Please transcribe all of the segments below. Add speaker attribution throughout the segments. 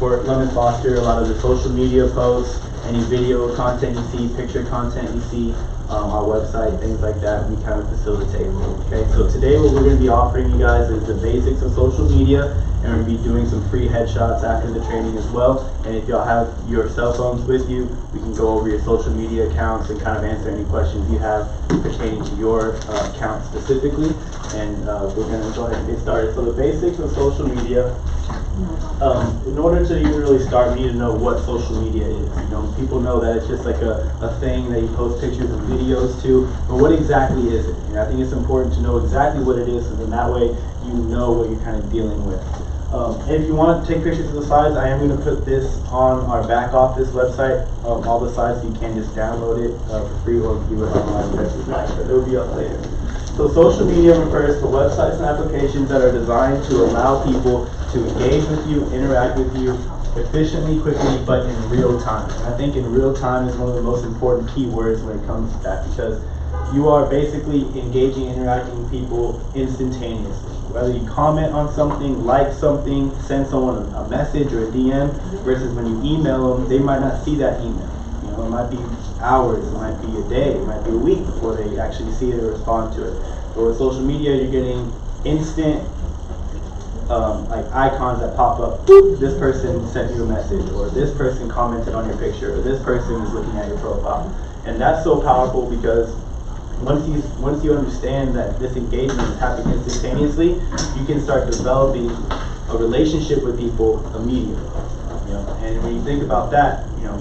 Speaker 1: for Lemon Foster, a lot of the social media posts, any video content you see, picture content you see, our website, things like that, we kind of facilitate. Okay, so today what we're going to be offering you guys is the basics of social media, and we're going to be doing some free headshots after the training as well. And if y'all have your cell phones with you, we can go over your social media accounts and kind of answer any questions you have pertaining to your account specifically. And we're going to go ahead and get started. So the basics of social media. In order to even really start, we need to know what social media is. You know, people know that it's just like a thing that you post pictures and videos to, but what exactly is it? And I think it's important to know exactly what it is, and then that way you know what you're kind of dealing with. If you want to take pictures of the slides, I am going to put this on our back office website, all the slides, so you can just download it for free or view it online, but it will be up later. So social media refers to websites and applications that are designed to allow people to engage with you, interact with you efficiently, quickly, but in real time. And I think in real time is one of the most important keywords when it comes to that, because you are basically engaging, interacting with people instantaneously. Whether you comment on something, like something, send someone a message or a DM, versus when you email them, they might not see that email. You know, it might be hours, it might be a day, it might be a week before they actually see it or respond to it. But with social media, you're getting instant like icons that pop up. This person sent you a message, or this person commented on your picture, or this person is looking at your profile. And that's so powerful, because once you understand that this engagement is happening instantaneously, you can start developing a relationship with people immediately. You know, and when you think about that, you know,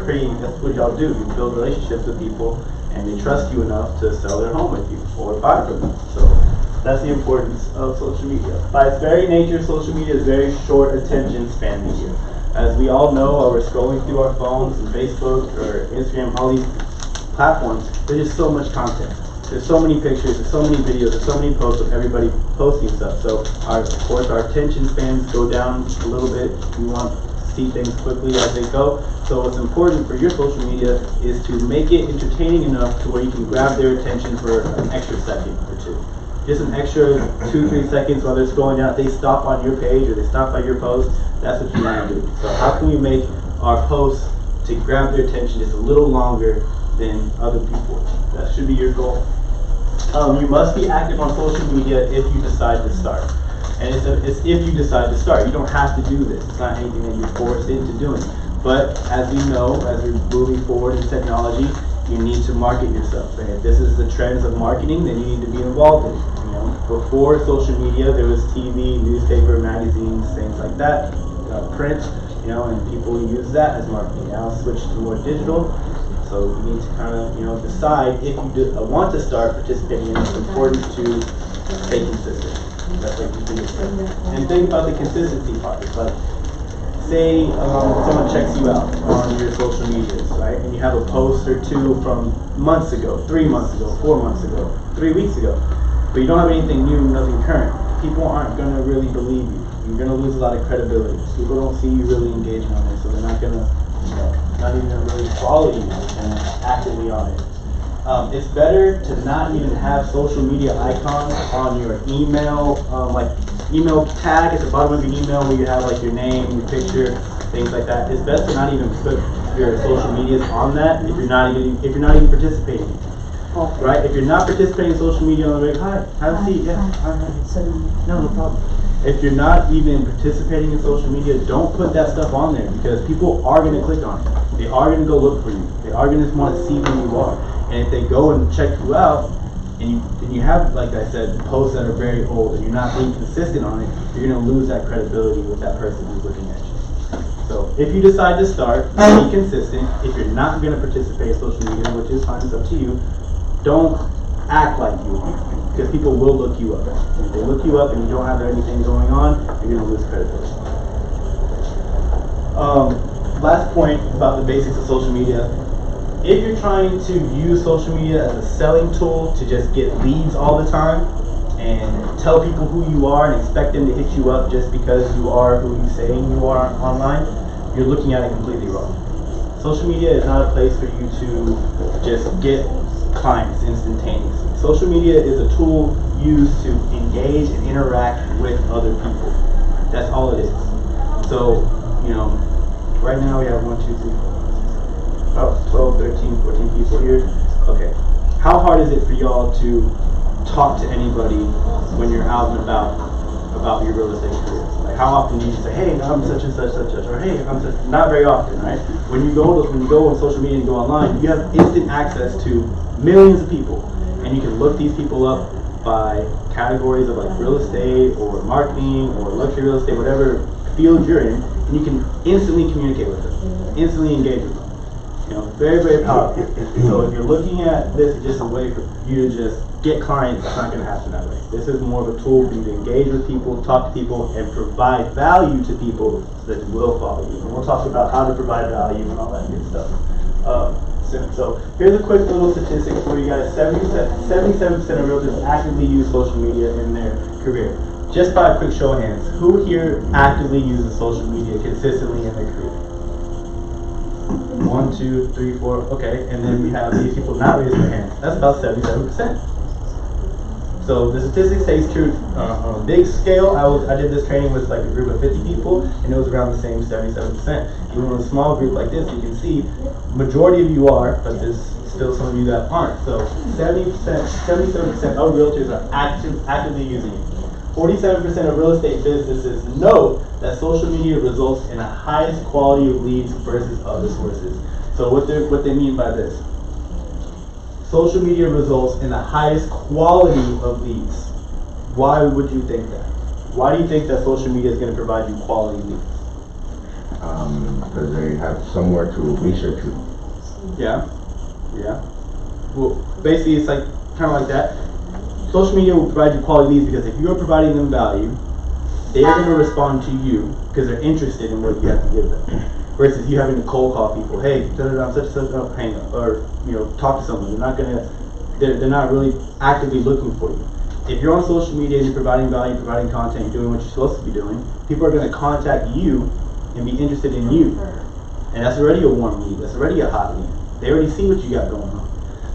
Speaker 1: that's what y'all do. You build relationships with people, and they trust you enough to sell their home with you or buy from you. So that's the importance of social media. By its very nature, social media is very short attention span media. As we all know, while we're scrolling through our phones and Facebook or Instagram, all these platforms, there's just so much content. There's so many pictures, there's so many videos, there's so many posts of everybody posting stuff. So of course our attention spans go down a little bit. We want to see things quickly as they go. So what's important for your social media is to make it entertaining enough to where you can grab their attention for an extra second or two. Just an extra 2-3 seconds while they're scrolling down. If they stop on your page or they stop by your post, that's what you want to do. So how can we make our posts to grab their attention just a little longer than other people? That should be your goal. You must be active on social media if you decide to start. And it's if you decide to start. You don't have to do this. It's not anything that you're forced into doing. But as we know, as we're moving forward in technology, you need to market yourself. And if this is the trends of marketing, then you need to be involved in it. You know, before social media, there was TV, newspaper, magazines, things like that, print. You know, and people use that as marketing. Now it's switched to more digital. So you need to kind of, you know, decide if you want to start participating in it. It's important to stay consistent. That's like the biggest thing. And think about the consistency part. It's like, say someone checks you out on your social medias, right? And you have a post or two from months ago, 3 months ago, 4 months ago, 3 weeks ago, but you don't have anything new, nothing current. People aren't going to really believe you. You're going to lose a lot of credibility. People don't see you really engaging on it, so they're not going to, you know, not even going to really follow you and actively on it. It's better to not even have social media icons on your email, like email tag at the bottom of your email where you have like your name, your picture, things like that. It's best to not even put your social medias on that if you're not even participating. Okay. Right? If you're not participating in social media on the regular, hi, have a seat, yeah. No problem. If you're not even participating in social media, don't put that stuff on there, because people are going to click on it. They are going to go look for you. They are going to want to see who you are. And if they go and check you out, and you have, like I said, posts that are very old, and you're not being consistent on it, you're going to lose that credibility with that person who's looking at you. So if you decide to start, be consistent. If you're not going to participate in social media, which is fine, it's up to you, don't act like you are, because people will look you up. If they look you up and you don't have anything going on, you're going to lose credibility. Last point about the basics of social media. If you're trying to use social media as a selling tool to just get leads all the time and tell people who you are and expect them to hit you up just because you are who you're saying you are online, you're looking at it completely wrong. Social media is not a place for you to just get clients instantaneously. Social media is a tool used to engage and interact with other people. That's all it is. So, right now we have 1, 2, 3, 4, about 12, 13, 14 people here. Okay. How hard is it for y'all to talk to anybody when you're out and about your real estate career? Like, how often do you say, hey, I'm such and such, or hey, I'm such? Not very often, right? When you go on social media and go online, you have instant access to millions of people, and you can look these people up by categories of like real estate or marketing or luxury real estate, whatever field you're in, and you can instantly communicate with them, instantly engage with them. Very, very powerful. So if you're looking at this as just a way for you to just get clients, it's not going to happen that way. This is more of a tool for you to engage with people, talk to people, and provide value to people so that they will follow you. And we'll talk about how to provide value and all that good stuff soon. So here's a quick little statistic for you guys. 77% of realtors actively use social media in their career. Just by a quick show of hands, who here actively uses social media consistently in their career? 1, 2, 3, 4, okay, and then we have these people not raising their hands. That's about 77%. So the statistics stays true on a big scale. I did this training with like a group of 50 people, and it was around the same 77%. Even in a small group like this, you can see majority of you are, but there's still some of you that aren't. So 77% of realtors are actively using it. 47% of real estate businesses know that social media results in a highest quality of leads versus other sources. So what they mean by this, social media results in the highest quality of leads. Why would you think that? Why do you think that social media is going to provide you quality leads?
Speaker 2: Because they have somewhere to research you.
Speaker 1: Yeah. Well, basically it's like kind of like that. Social media will provide you quality leads because if you're providing them value, they're going to respond to you because they're interested in what you have to give them. Versus you having to cold call people, hey, I'm such and such, hang up, or talk to someone. They're not really actively looking for you. If you're on social media and you're providing value, providing content, doing what you're supposed to be doing, people are going to contact you and be interested in you. And that's already a warm lead. That's already a hot lead. They already see what you got going on.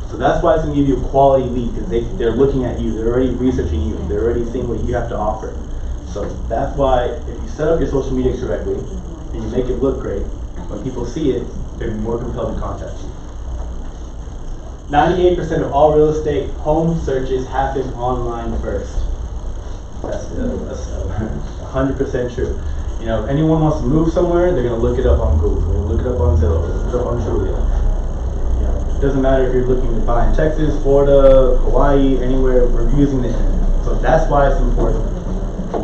Speaker 1: So that's why it's going to give you a quality lead because they're looking at you. They're already researching you. They're already seeing what you have to offer. So that's why if you set up your social media correctly and you make it look great, when people see it, they're more compelled to contact you. 98% of all real estate home searches happen online first. That's 100% true. If anyone wants to move somewhere, they're going to look it up on Google. They're going to look it up on Zillow. Look it up on Trulia. It doesn't matter if you're looking to buy in Texas, Florida, Hawaii, anywhere, we're using the internet. So that's why it's important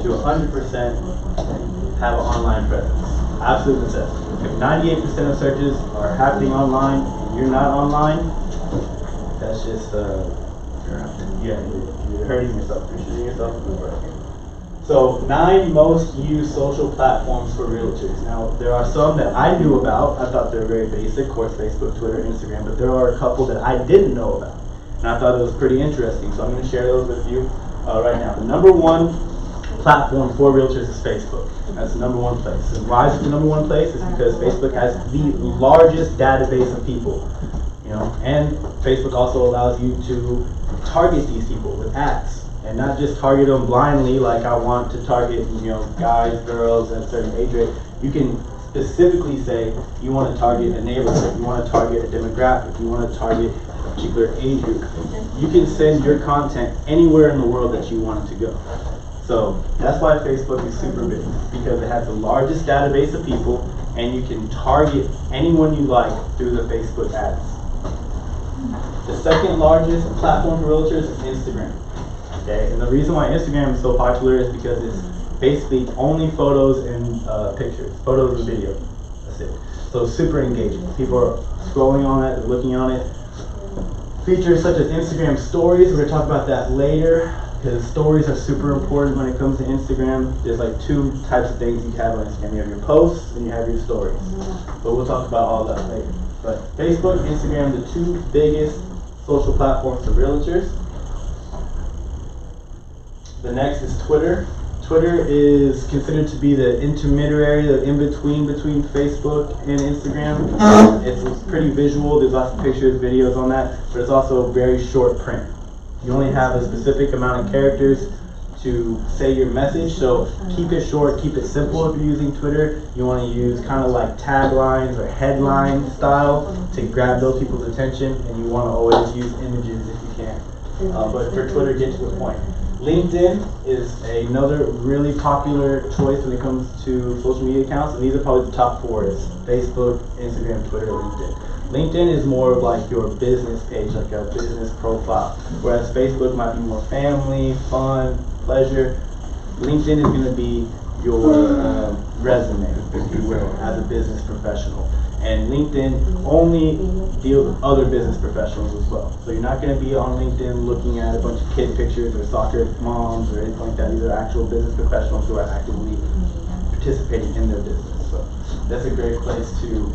Speaker 1: to 100% have an online presence. Absolute necessity. If 98% of searches are happening online and you're not online, that's just, you're hurting yourself. You're shooting yourself in the foot. So 9 most used social platforms for realtors. Now there are some that I knew about. I thought they were very basic, of course Facebook, Twitter, Instagram, but there are a couple that I didn't know about. And I thought it was pretty interesting. So I'm going to share those with you right now. The number 1 platform for realtors is Facebook. That's the number 1 place. And why is it the number 1 place? It's because Facebook has the largest database of people. And Facebook also allows you to target these people with ads. And not just target them blindly like I want to target, guys, girls at a certain age rate. You can specifically say you want to target a neighborhood, you want to target a demographic, you want to target a particular age group. You can send your content anywhere in the world that you want it to go. So that's why Facebook is super big, because it has the largest database of people and you can target anyone you like through the Facebook ads. The second largest platform for realtors is Instagram. Okay, and the reason why Instagram is so popular is because it's basically only photos and pictures, photos and video. That's it. So super engaging. People are scrolling on it, they're looking on it. Features such as Instagram stories, we're going to talk about that later, because stories are super important when it comes to Instagram. There's like 2 types of things you have on Instagram. You have your posts and you have your stories. But we'll talk about all that later. But Facebook, Instagram, the 2 biggest social platforms for realtors. The next is Twitter. Twitter is considered to be the intermediary, the in-between between Facebook and Instagram. It's pretty visual. There's lots of pictures, videos on that, but it's also very short print. You only have a specific amount of characters to say your message. So keep it short, keep it simple. If you're using Twitter, you want to use kind of like taglines or headline style to grab those people's attention, and you want to always use images if you can. But for Twitter, get to the point. LinkedIn is another really popular choice when it comes to social media accounts, and these are probably the top four: is Facebook, Instagram, Twitter, LinkedIn. LinkedIn is more of like your business page, like a business profile, whereas Facebook might be more family, fun, pleasure. LinkedIn is going to be your resume, if you will, as a business professional. And LinkedIn only deals with other business professionals as well. So you're not going to be on LinkedIn looking at a bunch of kid pictures or soccer moms or anything like that. These are actual business professionals who are actively participating in their business. So that's a great place to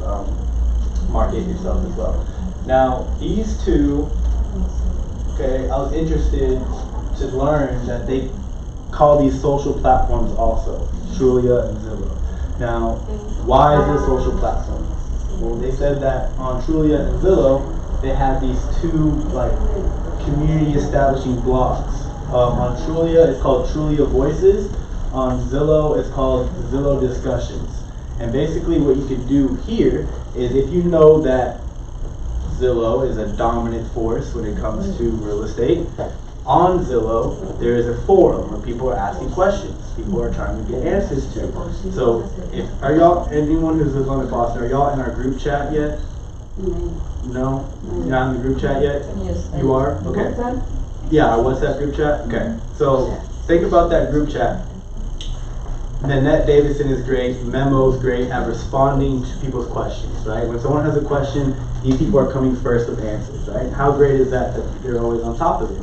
Speaker 1: market yourself as well. Now, these two, okay, I was interested to learn that they call these social platforms also, Trulia and Zillow. Now, why is this social platform? Well, they said that on Trulia and Zillow, they have these two like community establishing blogs. On Trulia, it's called Trulia Voices. On Zillow, it's called Zillow Discussions. And basically what you can do here is, if you know that Zillow is a dominant force when it comes to real estate, on Zillow, there is a forum where people are asking questions. People are trying to get answers to. So, are y'all, anyone who's on the Boston, are y'all in our group chat yet? No? You're not in the group chat yet?
Speaker 3: Yes.
Speaker 1: You are? Okay. Yeah, our WhatsApp group chat? Okay. So, think about that group chat. Nanette Davidson is great, Memo is great at responding to people's questions, right? When someone has a question, these people are coming first with answers, right? How great is that they're always on top of it?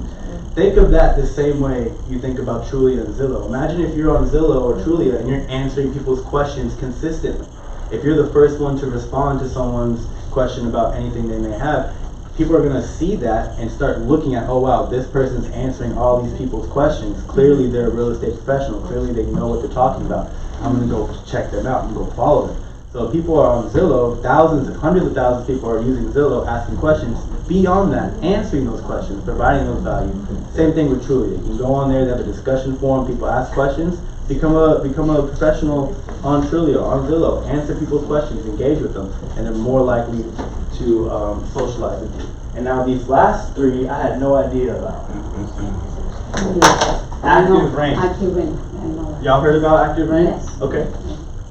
Speaker 1: Think of that the same way you think about Trulia and Zillow. Imagine if you're on Zillow or Trulia and you're answering people's questions consistently. If you're the first one to respond to someone's question about anything they may have, people are going to see that and start looking at, oh wow, this person's answering all these people's questions. Clearly they're a real estate professional. Clearly they know what they're talking about. I'm going to go check them out and go follow them. So people are on Zillow, hundreds of thousands of people are using Zillow, asking questions. Beyond that, answering those questions, providing those values. Same thing with Trulia. You can go on there, they have a discussion forum, people ask questions. Become a professional on Trulia, on Zillow. Answer people's questions, engage with them, and they're more likely to socialize with you. And now these last three, I had no idea about. Active Rain.
Speaker 3: Active Rain. I know.
Speaker 1: Y'all heard about Active Rain?
Speaker 3: Yes.
Speaker 1: Okay.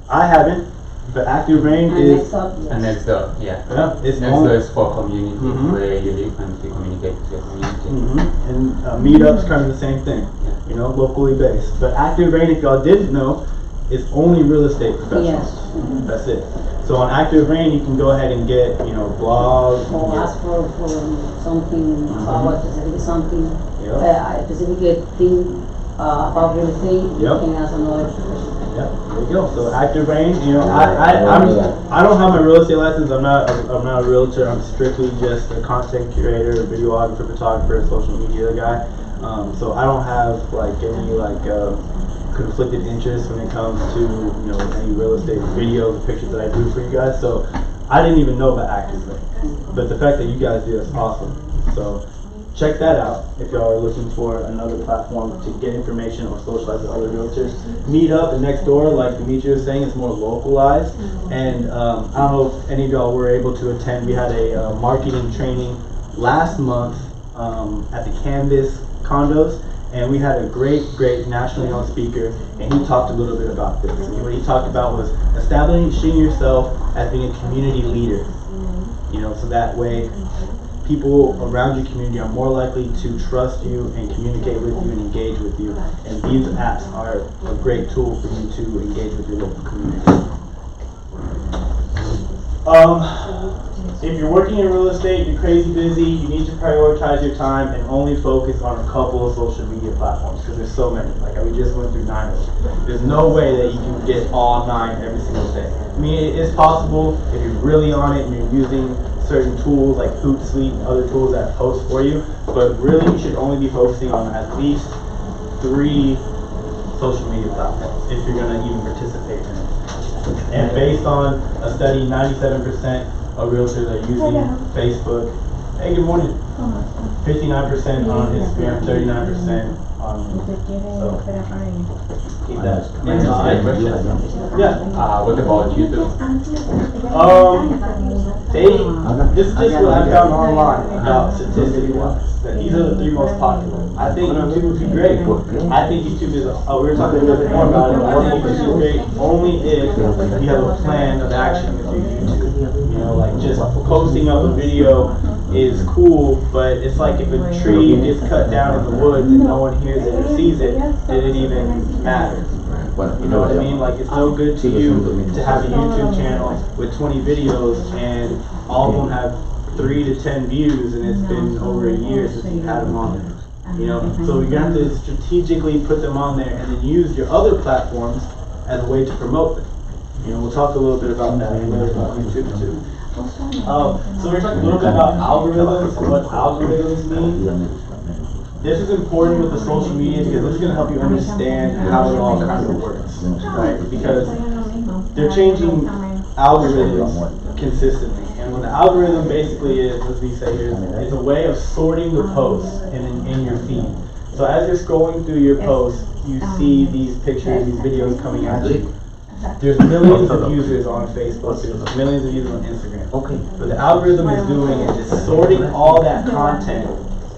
Speaker 1: I haven't, but Active Rain is.
Speaker 4: And next door, yeah.
Speaker 1: Yeah, it's
Speaker 4: next door is for community, where you live and you communicate with your community.
Speaker 1: And meetups, kind of the same thing.
Speaker 4: Yeah.
Speaker 1: You know, locally based. But Active Rain, if y'all didn't know, is only real estate professionals.
Speaker 3: Yes.
Speaker 1: That's it. So on Active Rain, you can go ahead and get, blogs.
Speaker 3: Or ask for something about specific something, a specific thing about real estate. You can ask another professional.
Speaker 1: Yep, there you go. So Active Rain, I don't have my real estate license. I'm not a realtor. I'm strictly just a content curator, a videographer, photographer, social media guy. So I don't have any conflicted interests when it comes to any real estate videos, pictures that I do for you guys. So I didn't even know about Active Rain, but the fact that you guys do is awesome. So check that out if y'all are looking for another platform to get information or socialize with other realtors. Meetup and Next Door, like Dimitri was saying, it's more localized. And I don't know if any of y'all were able to attend. We had a marketing training last month at the Canvas condos. And we had a great nationally known speaker, and he talked a little bit about this. And what he talked about was establishing yourself as being a community leader. So that way people around your community are more likely to trust you and communicate with you and engage with you. And these apps are a great tool for you to engage with your local community. If you're working in real estate, you're crazy busy, you need to prioritize your time and only focus on a couple of social media platforms, because there's so many. Like we just went through 9 of them. There's no way that you can get all 9 every single day. I mean, it is possible if you're really on it and you're using certain tools like Hootsuite and other tools that post for you, but really you should only be focusing on at least 3 social media platforms if you're going to even participate in it. And based on a study, 97% of realtors are using Facebook. Hey, good morning. 59% on Instagram, 39% So keep that in
Speaker 4: May I ask you a
Speaker 1: mind.
Speaker 4: question?
Speaker 1: Yeah.
Speaker 4: What about YouTube?
Speaker 1: This is just what I found online about statistically wise. That these are the 3 most popular. I think YouTube would be great. I think YouTube is, we were talking a little bit more about it, but I think YouTube is great only if you have a plan of action with your YouTube. You know, like just posting up a video is cool, but it's like if a tree gets cut down in the woods and no one hears it or sees it, did it even matter? You know what I mean? Like, it's no good to you to have a YouTube channel with 20 videos and all of them have 3 to 10 views and it's been over a year since you've had them on there. You know, so you're gonna have to strategically put them on there and then use your other platforms as a way to promote them. You know, we'll talk a little bit about that later about YouTube too. So we're talking a little bit about algorithms and what algorithms mean. This is important with the social media because this is going to help you understand how it all kind of works, right? Because they're changing algorithms consistently. And what the algorithm basically is, as we say here, is a way of sorting the posts in your feed. So as you're scrolling through your posts, you see these pictures, these videos coming at you. There's millions of users on Facebook, there's millions of users on Instagram. Okay. What the algorithm is doing is it's sorting all that content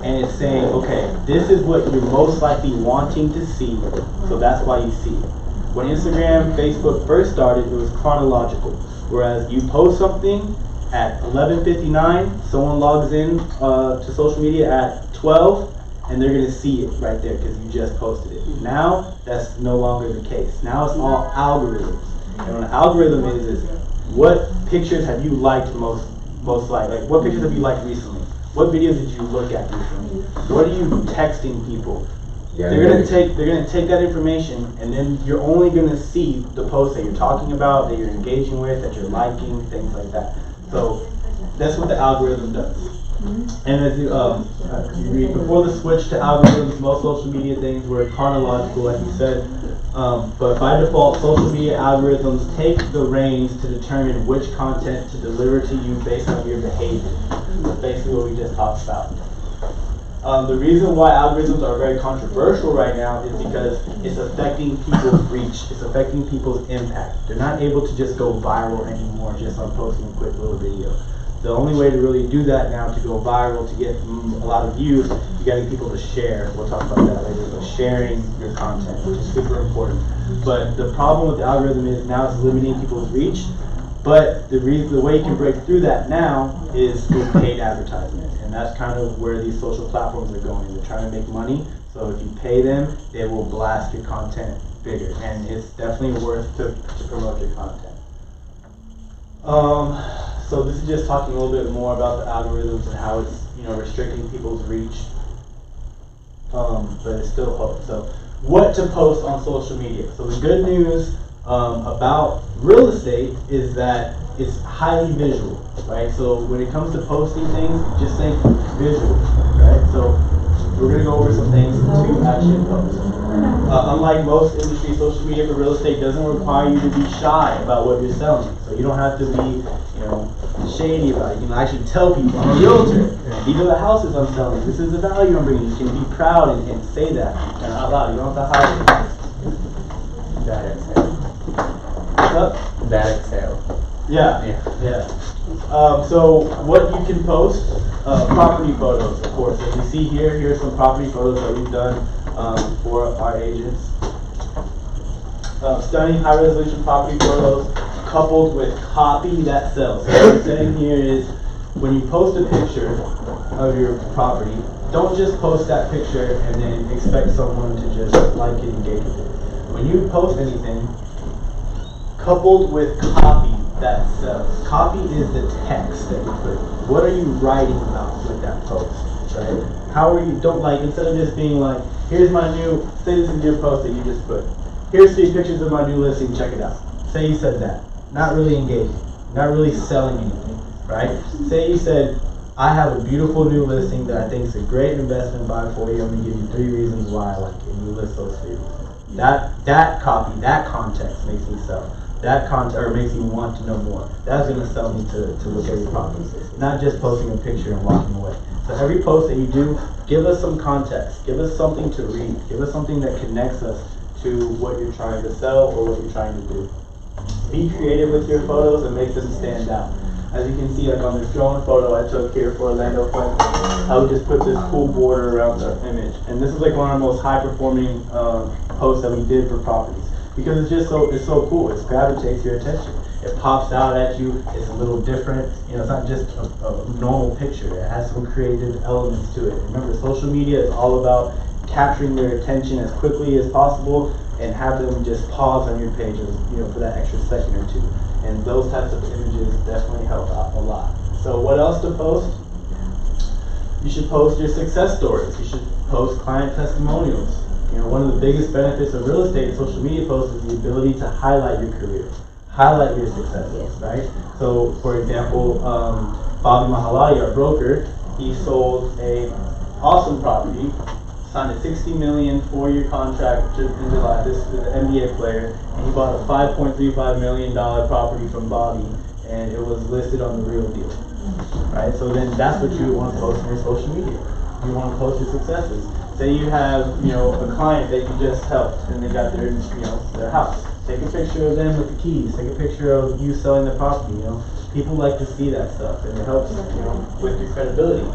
Speaker 1: and it's saying, okay, this is what you're most likely wanting to see, so that's why you see it. When Instagram, Facebook first started, it was chronological. Whereas you post something at 11:59, someone logs in to social media at 12, and they're gonna see it right there because you just posted it. Now, that's no longer the case. Now it's all algorithms. And what an algorithm is what pictures have you liked most likely? Like, what pictures have you liked recently? What videos did you look at recently? What are you texting people? They're gonna take that information, and then you're only gonna see the posts that you're talking about, that you're engaging with, that you're liking, things like that. So that's what the algorithm does. And as you read, before the switch to algorithms, most social media things were chronological, like you said. But by default, social media algorithms take the reins to determine which content to deliver to you based on your behavior. That's basically what we just talked about. The reason why algorithms are very controversial right now is because it's affecting people's reach. It's affecting people's impact. They're not able to just go viral anymore just on posting a quick little video. The only way to really do that now, to go viral, to get a lot of views, you got to get people to share. We'll talk about that later, but sharing your content, which is super important. But the problem with the algorithm is now it's limiting people's reach. But the way you can break through that now is through paid advertisement. And that's kind of where these social platforms are going. They're trying to make money. So if you pay them, they will blast your content bigger. And it's definitely worth to promote your content. So this is just talking a little bit more about the algorithms and how it's, restricting people's reach. But it's still hope. So what to post on social media. So the good news about real estate is that it's highly visual, right? So when it comes to posting things, just think visual, right? So we're going to go over some things to actually post. Unlike most industries, social media for real estate doesn't require you to be shy about what you're selling. So you don't have to be, shady about it. You can actually tell people, I'm a realtor. These are the houses I'm selling. This is the value I'm bringing. You can be proud and say that and out loud. You don't have to hide it.
Speaker 4: Direct sale.
Speaker 1: What's up?
Speaker 4: Direct sale.
Speaker 1: Yeah. So what you can post, property photos, of course. As you see here, here's some property photos that we've done for our agents. Stunning high resolution property photos coupled with copy that sells. So what I'm saying here is, when you post a picture of your property, don't just post that picture and then expect someone to just like it and engage with it. When you post anything, coupled with copy that sells. Copy is the text that you put. What are you writing about with that post, right? How are you, instead of just being like, here's my new, say this is your post that you just put. Here's 3 pictures of my new listing, check it out. Say you said that. Not really engaging. Not really selling anything, right? Say you said, I have a beautiful new listing that I think is a great investment buy for you. I'm going to give you 3 reasons why I like it. And you list those 3 reasons. That copy, that context makes me sell. That content, or makes you want to know more. That's going to sell me to look at your property. Not just posting a picture and walking away. So every post that you do, give us some context, give us something to read, give us something that connects us to what you're trying to sell or what you're trying to do. Be creative with your photos and make them stand out. As you can see, like on this drone photo I took here for Orlando Fuente, I would just put this cool border around the image. And this is like one of the most high performing posts that we did for properties. Because it's just so, it's so cool, it gravitates your attention. It pops out at you, it's a little different, you know, it's not just a normal picture, it has some creative elements to it. Remember, social media is all about capturing their attention as quickly as possible and have them just pause on your pages, you know, for that extra second or two. And those types of images definitely help out a lot. So what else to post? You should post your success stories. You should post client testimonials. You know, one of the biggest benefits of real estate and social media posts is the ability to highlight your career, highlight your successes, right? So, for example, Bobby Mahalati, our broker, he sold a awesome property, signed a $60 million 4-year contract in July. This is an NBA player, and he bought a $5.35 million property from Bobby, and it was listed on the Real Deal, right? So then that's what you want to post on your social media. You want to post your successes. Say you have, you know, a client that you just helped, and they got their, you know, their house. Take a picture of them with the keys. Take a picture of you selling the property. You know, people like to see that stuff, and it helps, you know, with your credibility.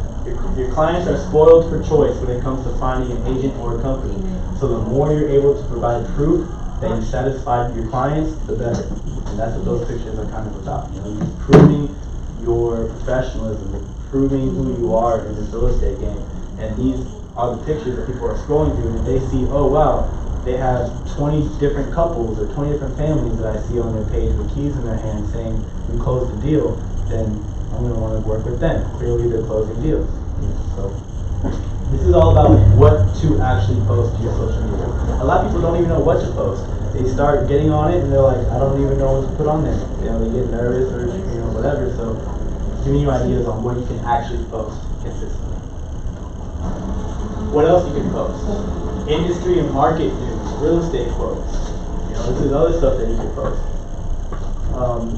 Speaker 1: Your clients are spoiled for choice when it comes to finding an agent or a company. So the more you're able to provide proof that you satisfied your clients, the better. And that's what those pictures are kind of about. You know, you're proving your professionalism, proving who you are in this real estate game. And these are the pictures that people are scrolling through, and they see, oh wow, they have 20 different couples or 20 different families that I see on their page with keys in their hand saying, we closed the deal, then I'm going to want to work with them. Clearly they're closing deals. So this is all about what to actually post to your social media. A lot of people don't even know what to post. They start getting on it and they're like, I don't even know what to put on there. You know, they get nervous or, you know, whatever. So giving you ideas on what you can actually post consistently. What else you can post? Industry and market news, real estate quotes. You know, this is other stuff that you can post.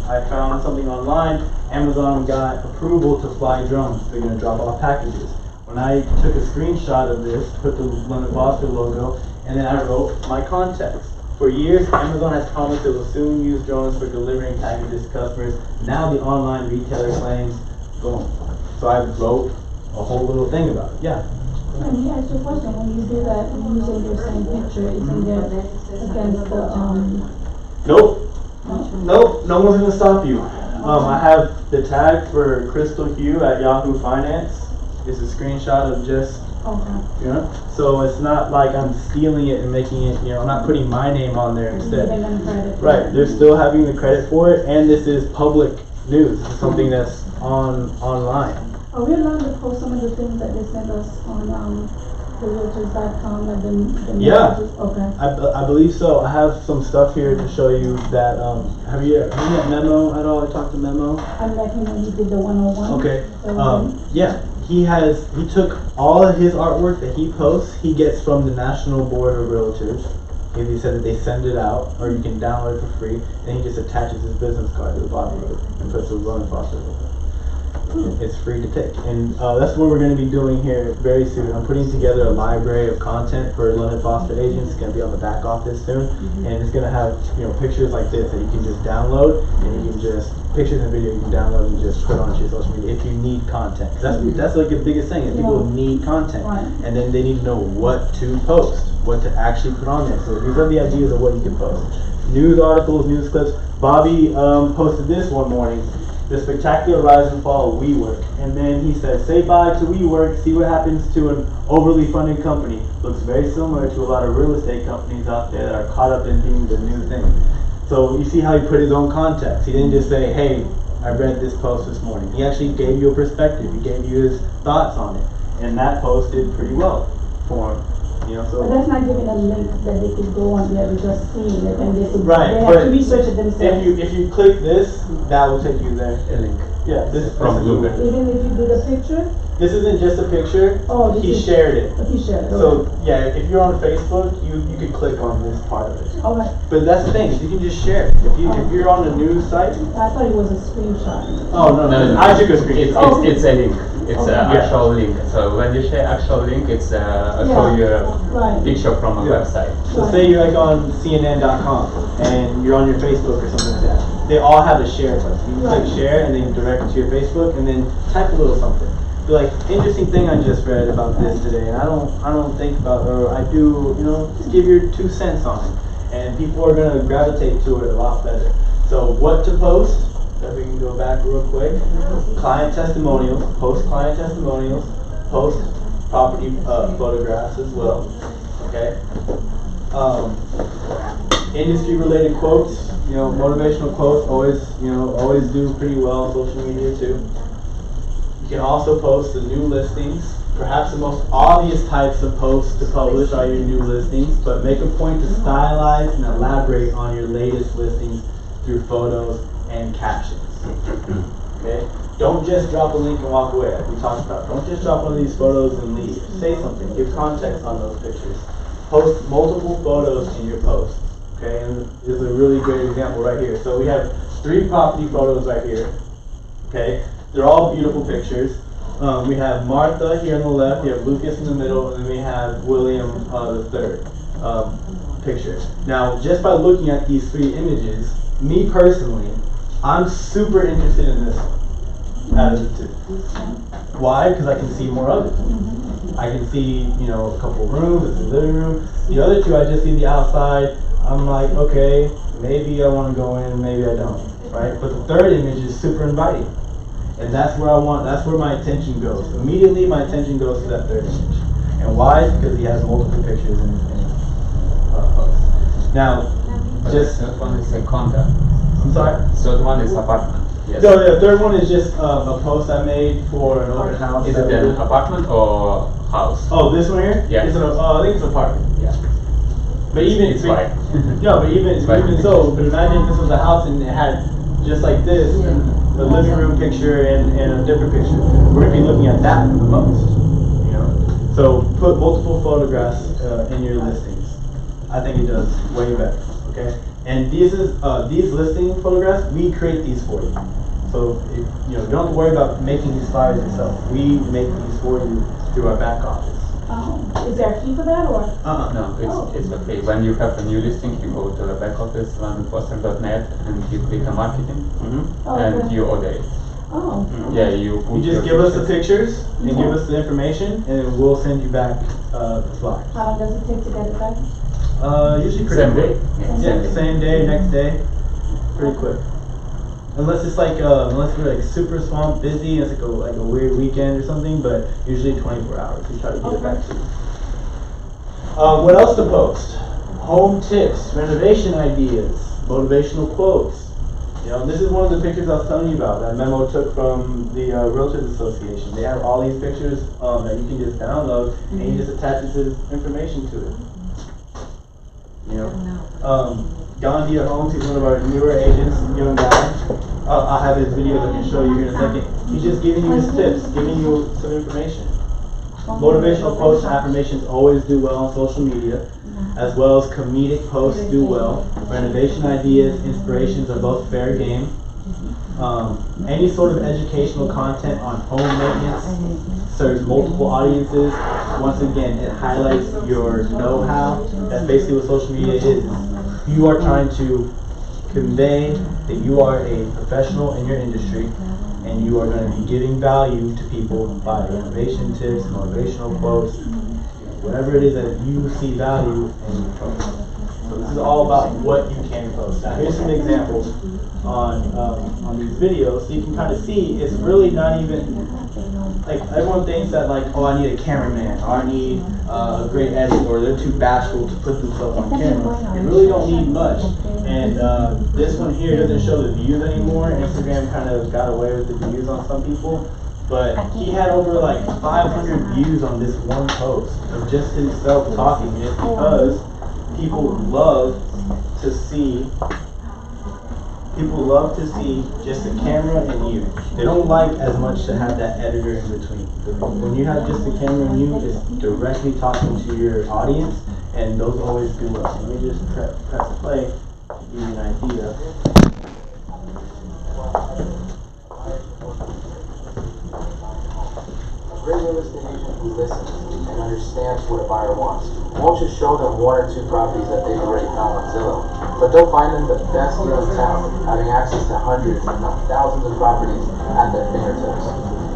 Speaker 1: I found something online. Amazon got approval to fly drones. They're going to drop off packages. When I took a screenshot of this, put the London Foster logo, and then I wrote my context. For years, Amazon has promised it will soon use drones for delivering packages to customers. Now the online retailer claims, boom. So I wrote a whole little thing about it. Yeah.
Speaker 5: Let me ask you a question. When you do that, using your same picture, isn't there against the
Speaker 1: Nope. Nope. No one's gonna stop you. I have the tag for Crystal Hugh at Yahoo Finance. It's a screenshot of just,
Speaker 5: okay.
Speaker 1: you know. So it's not like I'm stealing it and making it. You know, I'm not putting my name on there instead.
Speaker 5: Giving them credit.
Speaker 1: Right. They're still having the credit for it, and this is public news. This is something that's online.
Speaker 5: Are we allowed to post some of the things that they send us on realtors.com, like the
Speaker 1: Yeah.
Speaker 5: messages? Okay.
Speaker 1: I believe so. I have some stuff here to show you that. Have you met Memo at all? I talked to Memo.
Speaker 5: I met him when he did the 101.
Speaker 1: Okay.
Speaker 5: So,
Speaker 1: Yeah. He took all of his artwork that he posts. He gets from the National Board of Realtors. And he said that they send it out, or you can download it for free. And he just attaches his business card to the bottom of it and puts a London Foster logo. It's free to take, and that's what we're going to be doing here very soon. I'm putting together a library of content for London Foster agents. It's going to be on the back office soon, and it's going to have, you know, pictures like this that you can just download, and you can just pictures and video you can download and just put onto your social media if you need content. 'Cause that's like the biggest thing is people need content,
Speaker 5: Right.
Speaker 1: and then they need to know what to post, what to actually put on there. So these are the ideas of what you can post: news articles, news clips. Bobby posted this one morning. The spectacular rise and fall of WeWork. And then he said, say bye to WeWork, see what happens to an overly funded company. Looks very similar to a lot of real estate companies out there that are caught up in being the new thing. So you see how he put his own context. He didn't just say, hey, I read this post this morning. He actually gave you a perspective. He gave you his thoughts on it. And that post did pretty well for him. You know, so
Speaker 5: but that's not giving a link that they could go on there to just see it, and they could
Speaker 1: right,
Speaker 5: they
Speaker 1: but
Speaker 5: have to research it themselves.
Speaker 1: if you click this, that will take you there.
Speaker 4: A link.
Speaker 1: Yeah, this is
Speaker 4: From Google.
Speaker 5: Even if you do the picture?
Speaker 1: This isn't just a picture.
Speaker 5: Oh,
Speaker 1: He shared it.
Speaker 5: He shared it.
Speaker 1: So yeah, if you're on Facebook, you could click on this part of it.
Speaker 5: Okay.
Speaker 1: But that's the thing, you can just share it. If you're on a news site.
Speaker 5: I thought it was a screenshot.
Speaker 1: Oh no, I took a screenshot.
Speaker 4: It's a link. It's
Speaker 5: Okay.
Speaker 4: an actual link. So when you share actual link, it's show you a
Speaker 5: Right.
Speaker 4: picture from a website.
Speaker 1: So say you're like on CNN.com and you're on your Facebook or something like that. They all have a share button. You can click share and then direct it to your Facebook and then type a little something. Be like, interesting thing I just read about this today, and I don't think about, or I do, just give your 2 cents on it, and people are gonna gravitate to it a lot better. So what to post? If we can go back real quick. Client testimonials, post client testimonials, post property photographs as well. Okay. Industry related quotes, motivational quotes always do pretty well on social media too. You can also post the new listings. Perhaps the most obvious types of posts to publish are your new listings, but make a point to stylize and elaborate on your latest listings through photos and captions. Okay? Don't just drop a link and walk away, like we talked about. Don't just drop one of these photos and leave. Say something. Give context on those pictures. Post multiple photos in your posts. Okay? And this is a really great example right here. So we have 3 property photos right here. Okay? They're all beautiful pictures. We have Martha here on the left, we have Lucas in the middle, and then we have William the third picture. Now, just by looking at these 3 images, me personally, I'm super interested in this one out of the 2. Why? Because I can see more of it. I can see, a couple rooms, it's a living room. The other 2, I just see the outside. I'm like, okay, maybe I want to go in, maybe I don't, right? But the 3rd image is super inviting. And that's where my attention goes. Immediately my attention goes to that 3rd image. And why? Because he has multiple pictures in his post. Now, just...
Speaker 4: Third one is a condo.
Speaker 1: I'm sorry?
Speaker 4: Third one is apartment. Yes.
Speaker 1: No, the 3rd one is just a post I made for an open house.
Speaker 4: Is it an apartment or house?
Speaker 1: Oh, this one here?
Speaker 4: Yeah.
Speaker 1: I think it's an apartment.
Speaker 4: Yeah.
Speaker 1: But even...
Speaker 4: It's white.
Speaker 1: No, but even so, but imagine if this was a house and it had just like this, a living room picture and a different picture. We're going to be looking at that the most, So put multiple photographs in your listings. I think it does way better, okay? And these listing photographs, we create these for you. So you don't have to worry about making these flyers yourself. We make these for you through our back office.
Speaker 5: Is there a fee for that or?
Speaker 4: No, it's okay. When you have a new listing, you go to the back office, landfoster.net, and you click on marketing, and you order it.
Speaker 5: Oh.
Speaker 4: Yeah, you
Speaker 1: just give us the pictures and give us the information, and we'll send you back the flyers.
Speaker 5: How long does it take to get it back?
Speaker 1: Usually pretty
Speaker 4: Same
Speaker 1: quick.
Speaker 4: day.
Speaker 1: Yeah, same day, next day, pretty quick. Unless it's like unless we're like super swamped, busy, and it's like a weird weekend or something, but usually 24 hours. We try to get it back to you. What else to post? Home tips, renovation ideas, motivational quotes. This is one of the pictures I was telling you about that Memo took from the Realtors Association. They have all these pictures that you can just download and you just attach this information to it. Gandia Homes, he's one of our newer agents, young guy. I'll have his video that I can show you here in a second. He's just giving you his tips, giving you some information. Motivational posts and affirmations always do well on social media, as well as comedic posts do well. Renovation ideas, inspirations are both fair game. Any sort of educational content on home maintenance serves multiple audiences. Once again, it highlights your know-how. That's basically what social media is. You are trying to convey that you are a professional in your industry and you are going to be giving value to people by renovation tips, motivational quotes, whatever it is that you see value in your post. So this is all about what you can post. Now here's some examples on these videos, so you can kind of see it's really not even like everyone thinks that like, oh, I need a cameraman or I need a great editor, or they're too bashful to put themselves on camera. They really don't need much. And this one here doesn't show the views anymore. Instagram kind of got away with the views on some people, but he had over like 500 views on this one post of just himself talking. It's because people love to see People love to see just the camera and you. They don't like as much to have that editor in between. When you have just the camera and you, it's directly talking to your audience, and those always do well. So let me just press play, give you an idea.
Speaker 6: A great real estate agent who listens and understands what a buyer wants won't just show them one or two properties that they've already found on Zillow, but they'll find them the best deal in town, having access to hundreds, if not thousands of properties at their fingertips.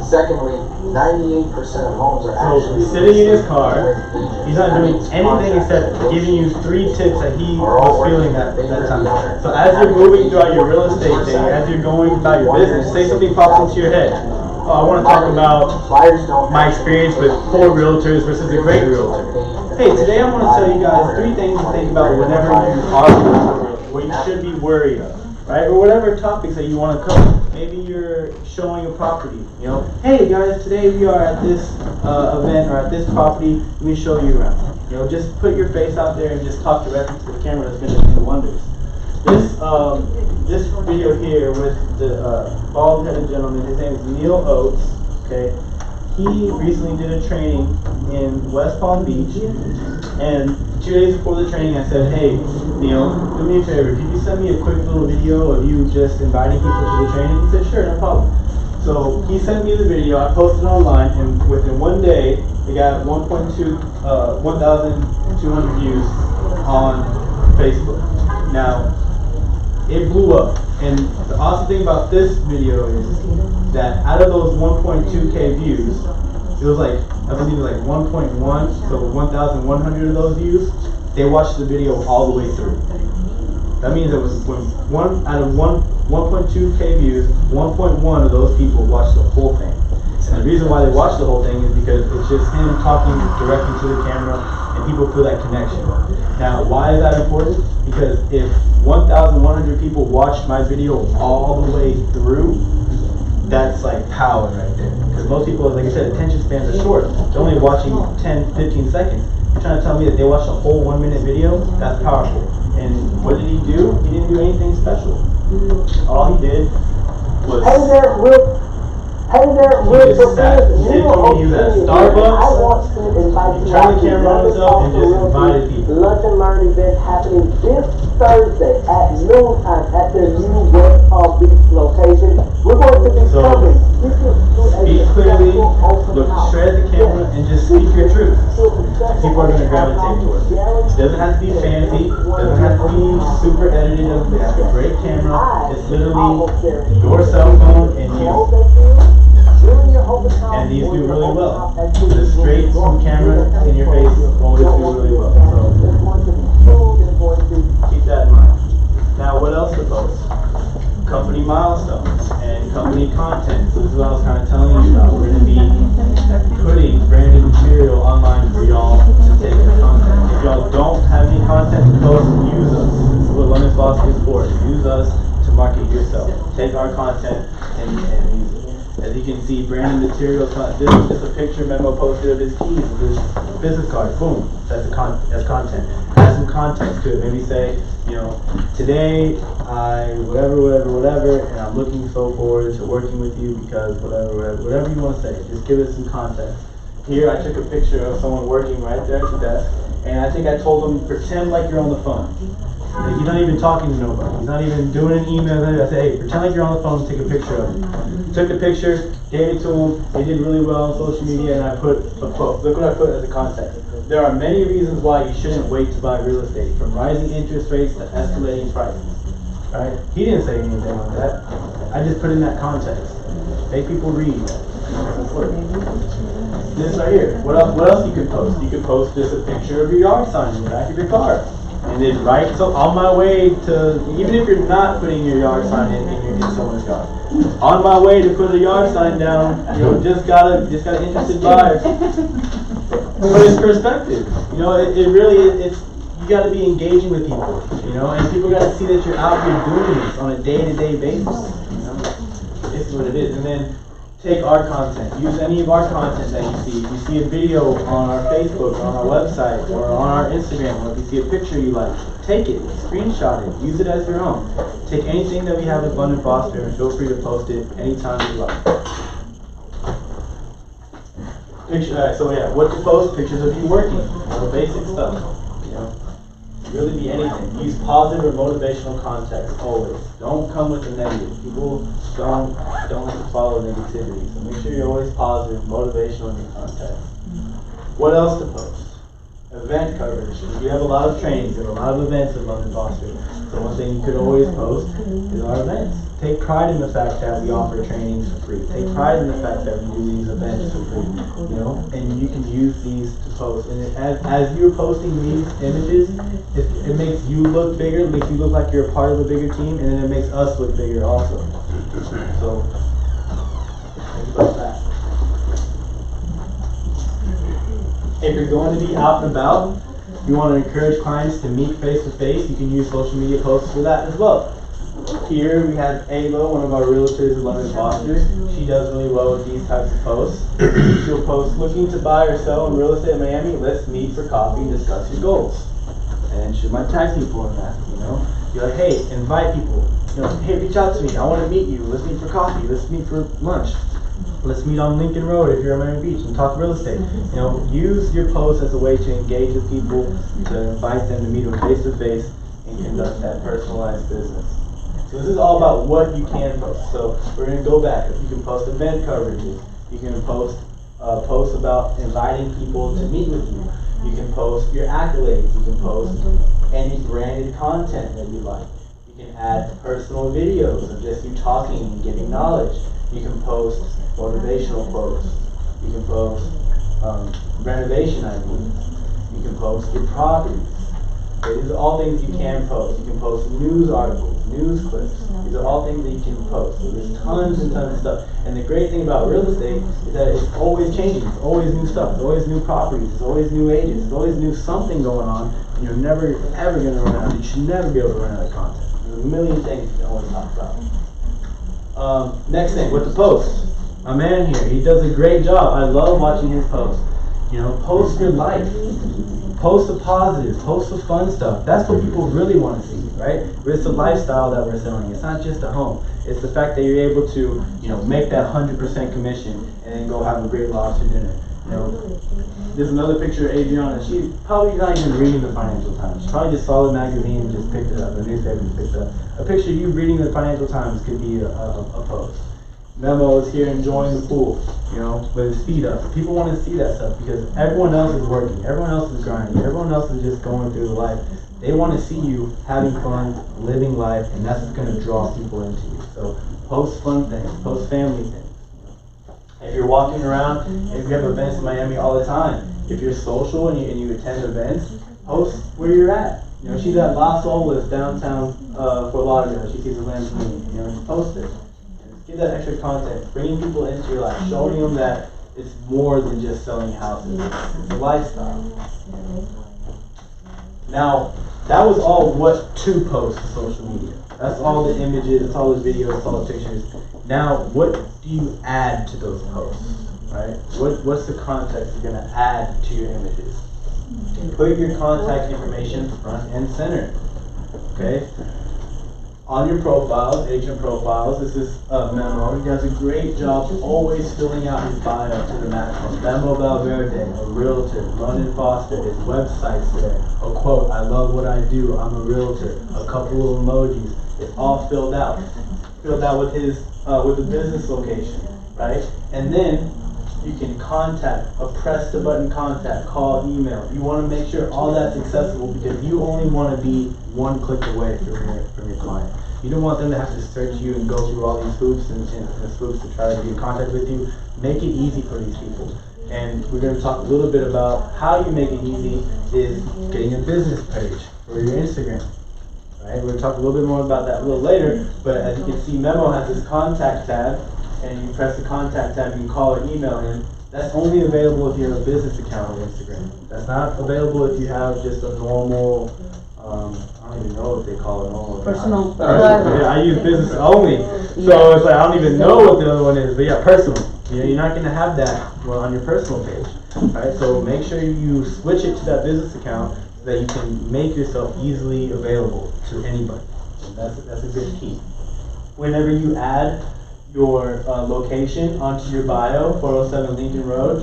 Speaker 6: Secondly, 98% of homes are actually
Speaker 1: sitting in his car. He's not doing anything except giving you 3 tips that he was feeling at that time. So as you're moving throughout your real estate thing, as you're going about your business, say something pops into your head. Oh, I want to talk about my experience with poor realtors versus a great realtor. Hey, today I want to tell you guys 3 things to think about whenever you are a realtor, what you should be worried of, right? Or whatever topics that you want to cover. Maybe you're showing a property, you know. Hey guys, today we are at this event or at this property. Let me show you around. You know, just put your face out there and just talk directly to the camera. That's going to do wonders. This video here with the bald-headed gentleman, his name is Neil Oates. Okay, he recently did a training in West Palm Beach, and 2 days before the training, I said, "Hey, Neil, do me a favor. Could you send me a quick little video of you just inviting people to the training?" He said, "Sure, no problem." So he sent me the video. I posted it online, and within 1 day, we got 1,200 views on Facebook. Now, it blew up, and the awesome thing about this video is that out of those 1.2K views, it was like, I believe it was like 1.1, so 1,100 of those views, they watched the video all the way through. That means it was when out of 1.2K views, 1.1 of those people watched the whole thing. And the reason why they watched the whole thing is because it's just him talking directly to the camera, and people feel that connection. Now, why is that important? Because if 1,100 people watched my video all the way through, that's like power right there. Because most people, like I said, attention spans are short. They're only watching 10, 15 seconds. You're trying to tell me that they watched a whole 1 minute video? That's powerful. And what did he do? He didn't do anything special. All he did was... He just sat, he was at Starbucks, he turned the camera on himself and just invited people.
Speaker 7: Lunch and learn event happening this Thursday at noontime at their new West Palm Beach location. We're going to be covering.
Speaker 1: Speak clearly, look straight at the camera, and just speak your truth. And people are going to gravitate towards it. It doesn't have to be fancy, doesn't have to be super edited, it has a great camera. It's literally your cell phone and you. And these do really well. The straight from camera in your face always do really well. So keep that in mind. Now, what else to post? Company milestones and company content. So this is what I was kind of telling you about. We're going to be putting branded material online for y'all to take your content. If y'all don't have any content to post, use us. This is what London Philosophy is for. Use us to market yourself. Take our content and use it. As you can see, branded materials. This is just a picture Memo posted of his keys, of his business card. Boom, that's content. Add some context to it. Maybe say, you know, today I whatever, and I'm looking so forward to working with you because whatever you want to say. Just give it some context. Here I took a picture of someone working right there at the desk, and I think I told them, pretend like you're on the phone. Like, he's not even talking to nobody. He's not even doing an email. I said, hey, pretend like you're on the phone and take a picture of him. Took the picture, gave it to him. They did really well on social media, and I put a quote. Look what I put as a context. There are many reasons why you shouldn't wait to buy real estate, from rising interest rates to escalating prices. Right? He didn't say anything like that. I just put in that context. Make people read. This right here. What else you could post? You could post just a picture of your yard sign in the back of your car. And then so on my way to, even if you're not putting your yard sign in someone's yard, on my way to put a yard sign down, you know, just got an interested buyer. But it's perspective. You know, it really is. You got to be engaging with people. You know, and people got to see that you're out here doing this on a day-to-day basis. You know, this is what it is. And then take our content, use any of our content that you see. If you see a video on our Facebook, or on our website, or on our Instagram, or if you see a picture you like, take it, screenshot it, use it as your own. Take anything that we have at London Foster and feel free to post it anytime you like. So yeah, what to post? Pictures of you working, basic stuff. Really be anything. Use positive or motivational context always. Don't come with the negative. People don't like to follow negativity. So make sure you're always positive, motivational in your context. What else to post? Event coverage. We have a lot of trainings, we have a lot of events at London Foster. So one thing you could always post is our events. Take pride in the fact that we offer trainings for free. Take pride in the fact that we do these events for free. And you can use these to post. And as you're posting these images, it makes you look bigger, it makes you look like you're a part of a bigger team, and then it makes us look bigger also. So think about that. If you're going to be out and about, you want to encourage clients to meet face to face, you can use social media posts for that as well. Here we have Ava, one of our realtors at London Foster. She does really well with these types of posts. She'll post, looking to buy or sell in real estate in Miami, let's meet for coffee and discuss your goals. And she might tag people in that, You're like, hey, invite people. Hey, reach out to me, I want to meet you, let's meet for coffee, let's meet for lunch. Let's meet on Lincoln Road if you're in Miami Beach and talk real estate. Use your posts as a way to engage with people, to invite them to meet them face to face and conduct that personalized business. So this is all about what you can post. So we're going to go back. You can post event coverages. You can post posts about inviting people to meet with you. You can post your accolades. You can post any branded content that you like. You can add personal videos of just you talking and giving knowledge. You can post motivational quotes. You can post renovation ideas. You can post your properties. Okay, these are all things you can post. You can post news articles, news clips. These are all things that you can post. So there's tons and tons of stuff. And the great thing about real estate is that it's always changing. It's always new stuff. There's always new properties. There's always new agents. There's always new something going on. And you're never, ever going to run out. You should never be able to run out of content. There's a million things you can always talk about. Next thing, what to post. My man here, he does a great job. I love watching his posts. Post your life. Post the positives, post the fun stuff. That's what people really want to see, right? It's the lifestyle that we're selling. It's not just a home. It's the fact that you're able to, make that 100% commission and then go have a great lobster dinner. There's another picture of Adriana. She's probably not even reading the Financial Times. She probably just saw the magazine and just picked it up, the newspaper and picked it up. A picture of you reading the Financial Times could be a post. Memo is here enjoying the pool, with his feet up. People want to see that stuff because everyone else is working, everyone else is grinding, everyone else is just going through life. They want to see you having fun, living life, and that's what's going to draw people into you. So post fun things, post family things. If you're walking around, if you have events in Miami all the time, if you're social and you attend events, post where you're at. She's at Las Olas downtown Fort Lauderdale. She sees a Lamborghini. Post it. Give that extra content, bringing people into your life, showing them that it's more than just selling houses. It's a lifestyle. Now, that was all what to post to social media. That's all the images, that's all the videos, that's all the pictures. Now, what do you add to those posts, right? What's the context you're going to add to your images? Put your contact information front and center, okay? On your profiles, agent profiles, this is Memo. He does a great job always filling out his bio to the maximum. Memo Valverde, a realtor, London Foster, his website's there. A quote, I love what I do, I'm a realtor. A couple of emojis. It's all filled out. Filled out with his with the business location, right? And then you can contact, a press the button contact, call, email. You want to make sure all that's accessible because you only want to be one click away from your client. You don't want them to have to search you and go through all these hoops and swoops to try to get in contact with you. Make it easy for these people. And we're going to talk a little bit about how you make it easy is getting a business page for your Instagram. Right? We're going to talk a little bit more about that a little later, but as you can see, Memo has this contact tab, and you press the contact tab, you can call or email him. That's only available if you have a business account on Instagram. That's not available if you have just a normal I don't even know what they call it normal.
Speaker 3: Personal.
Speaker 1: Yeah, I use business only, so it's like I don't even know what the other one is. But yeah, personal. You know, you're not gonna have that on your personal page, right? So make sure you switch it to that business account so that you can make yourself easily available to anybody. And that's a good key. Whenever you add your location onto your bio, 407 Lincoln Road,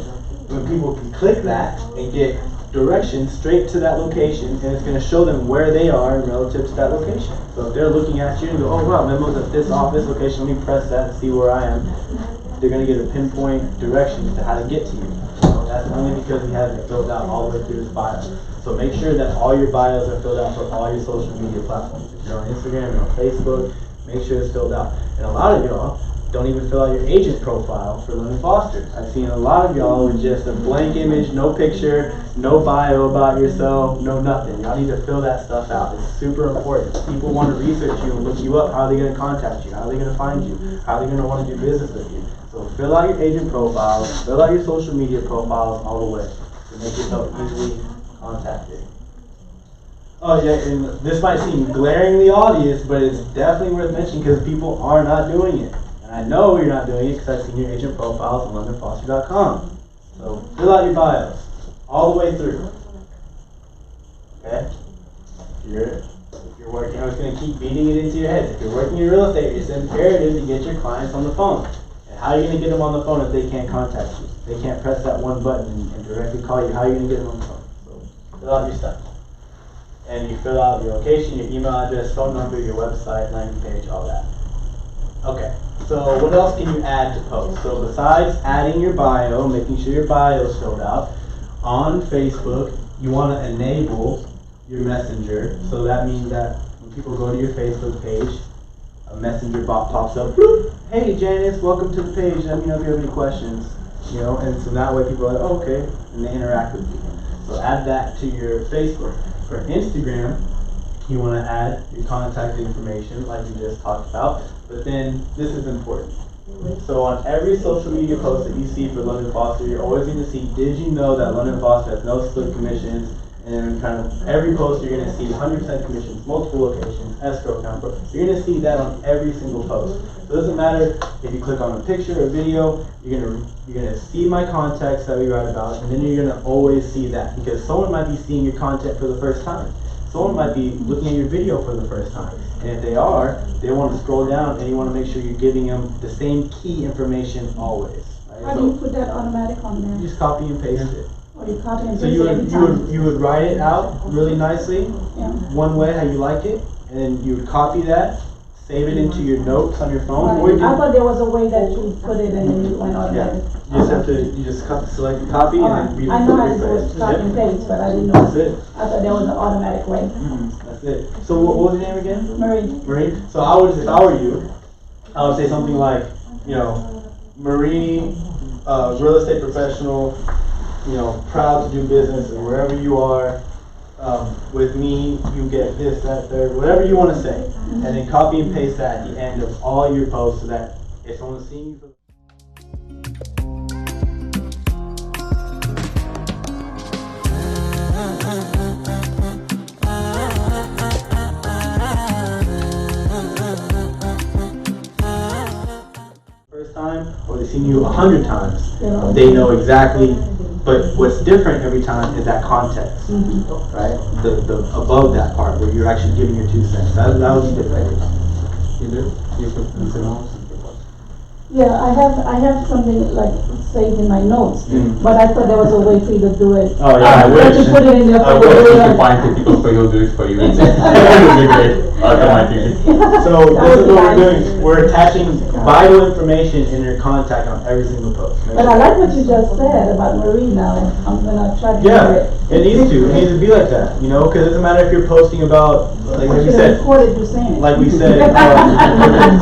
Speaker 1: when people can click that and get directions straight to that location, and it's going to show them where they are relative to that location. So if they're looking at you and go, oh wow, Memo's at this office location, let me press that and see where I am, they're going to get a pinpoint directions to how to get to you. That's only because he has it filled out all the way through his bio. So make sure that all your bios are filled out for all your social media platforms. If you're on Instagram, you're on Facebook, make sure it's filled out. And a lot of y'all don't even fill out your agent profile for London Foster. I've seen a lot of y'all with just a blank image, no picture, no bio about yourself, no nothing. Y'all need to fill that stuff out. It's super important. People want to research you and look you up. How are they going to contact you? How are they going to find you? How are they going to want to do business with you? So fill out your agent profiles, fill out your social media profiles all the way to make yourself easily contacted. Oh yeah, and this might seem glaringly obvious, but it's definitely worth mentioning because people are not doing it. I know you're not doing it because I've seen your agent profiles on LondonFoster.com. So fill out your bios all the way through. Okay? If you're working, I was going to keep beating it into your head. If you're working in real estate, it's imperative to get your clients on the phone. And how are you going to get them on the phone if they can't contact you? They can't press that one button and directly call you. How are you going to get them on the phone? So fill out your stuff. And you fill out your location, your email address, phone number, your website, landing page, all that. Okay, so what else can you add to posts? So besides adding your bio, making sure your bio is filled out, on Facebook, you want to enable your messenger. So that means that when people go to your Facebook page, a messenger bot pops up, bloop, hey Janice, welcome to the page, let me know if you have any questions. You know, and so that way people are like, oh, okay, and they interact with you. So add that to your Facebook. For Instagram, you want to add your contact information like we just talked about. But then, this is important. So on every social media post that you see for London Foster, you're always going to see, did you know that London Foster has no split commissions? And kind of every post you're going to see 100% commissions, multiple locations, escrow account. You're going to see that on every single post. So it doesn't matter if you click on a picture or video, you're going to see my context that we write about, and then you're going to always see that because someone might be seeing your content for the first time. Someone might be looking at your video for the first time. And if they are, they want to scroll down and you want to make sure you're giving them the same key information always. Right?
Speaker 5: How do you put that automatic on there?
Speaker 1: You just copy and paste it.
Speaker 5: Or you copy and
Speaker 1: So
Speaker 5: paste it every time?
Speaker 1: you would write it out really nicely,
Speaker 5: Yeah.
Speaker 1: one way how you like it, and then you would copy that, save it into your notes on your phone. Or you
Speaker 5: I
Speaker 1: can,
Speaker 5: thought there was a way that you put it and then it went automatic.
Speaker 1: you just have to select the copy and then read
Speaker 5: I know how to do it, copy and paste, but I didn't know.
Speaker 1: That's it.
Speaker 5: I thought there was an automatic way.
Speaker 1: That's it. So what was your name again?
Speaker 5: Marie.
Speaker 1: Marie. So I would, if I were you, I would say something like, you know, Marie, real estate professional, you know, proud to do business, and wherever you are, with me, you get this, that, third, whatever you want to say, and then copy and paste that at the end of all your posts so that if someone's seeing you for time or they've seen you 100 times, they know exactly. But what's different every time is that context, right? The above that part where you're actually giving your 2 cents. That would be different. You do? You could consider.
Speaker 5: Yeah, I have something like saved in my notes, but I thought there was a way for you to do it.
Speaker 1: Oh yeah, I wish.
Speaker 5: To put it in your
Speaker 4: I wish you could find the people so you'll do it for you. It would be great. Automatically.
Speaker 1: So this is what we're doing. We're attaching vital information in your contact on every single post.
Speaker 5: But I like what you just said about Marie now. I'm gonna try to do it.
Speaker 1: It needs to. It needs to be like that, you know, because it doesn't matter if you're posting about, like we said,
Speaker 5: Recorded you saying it.
Speaker 1: like we said,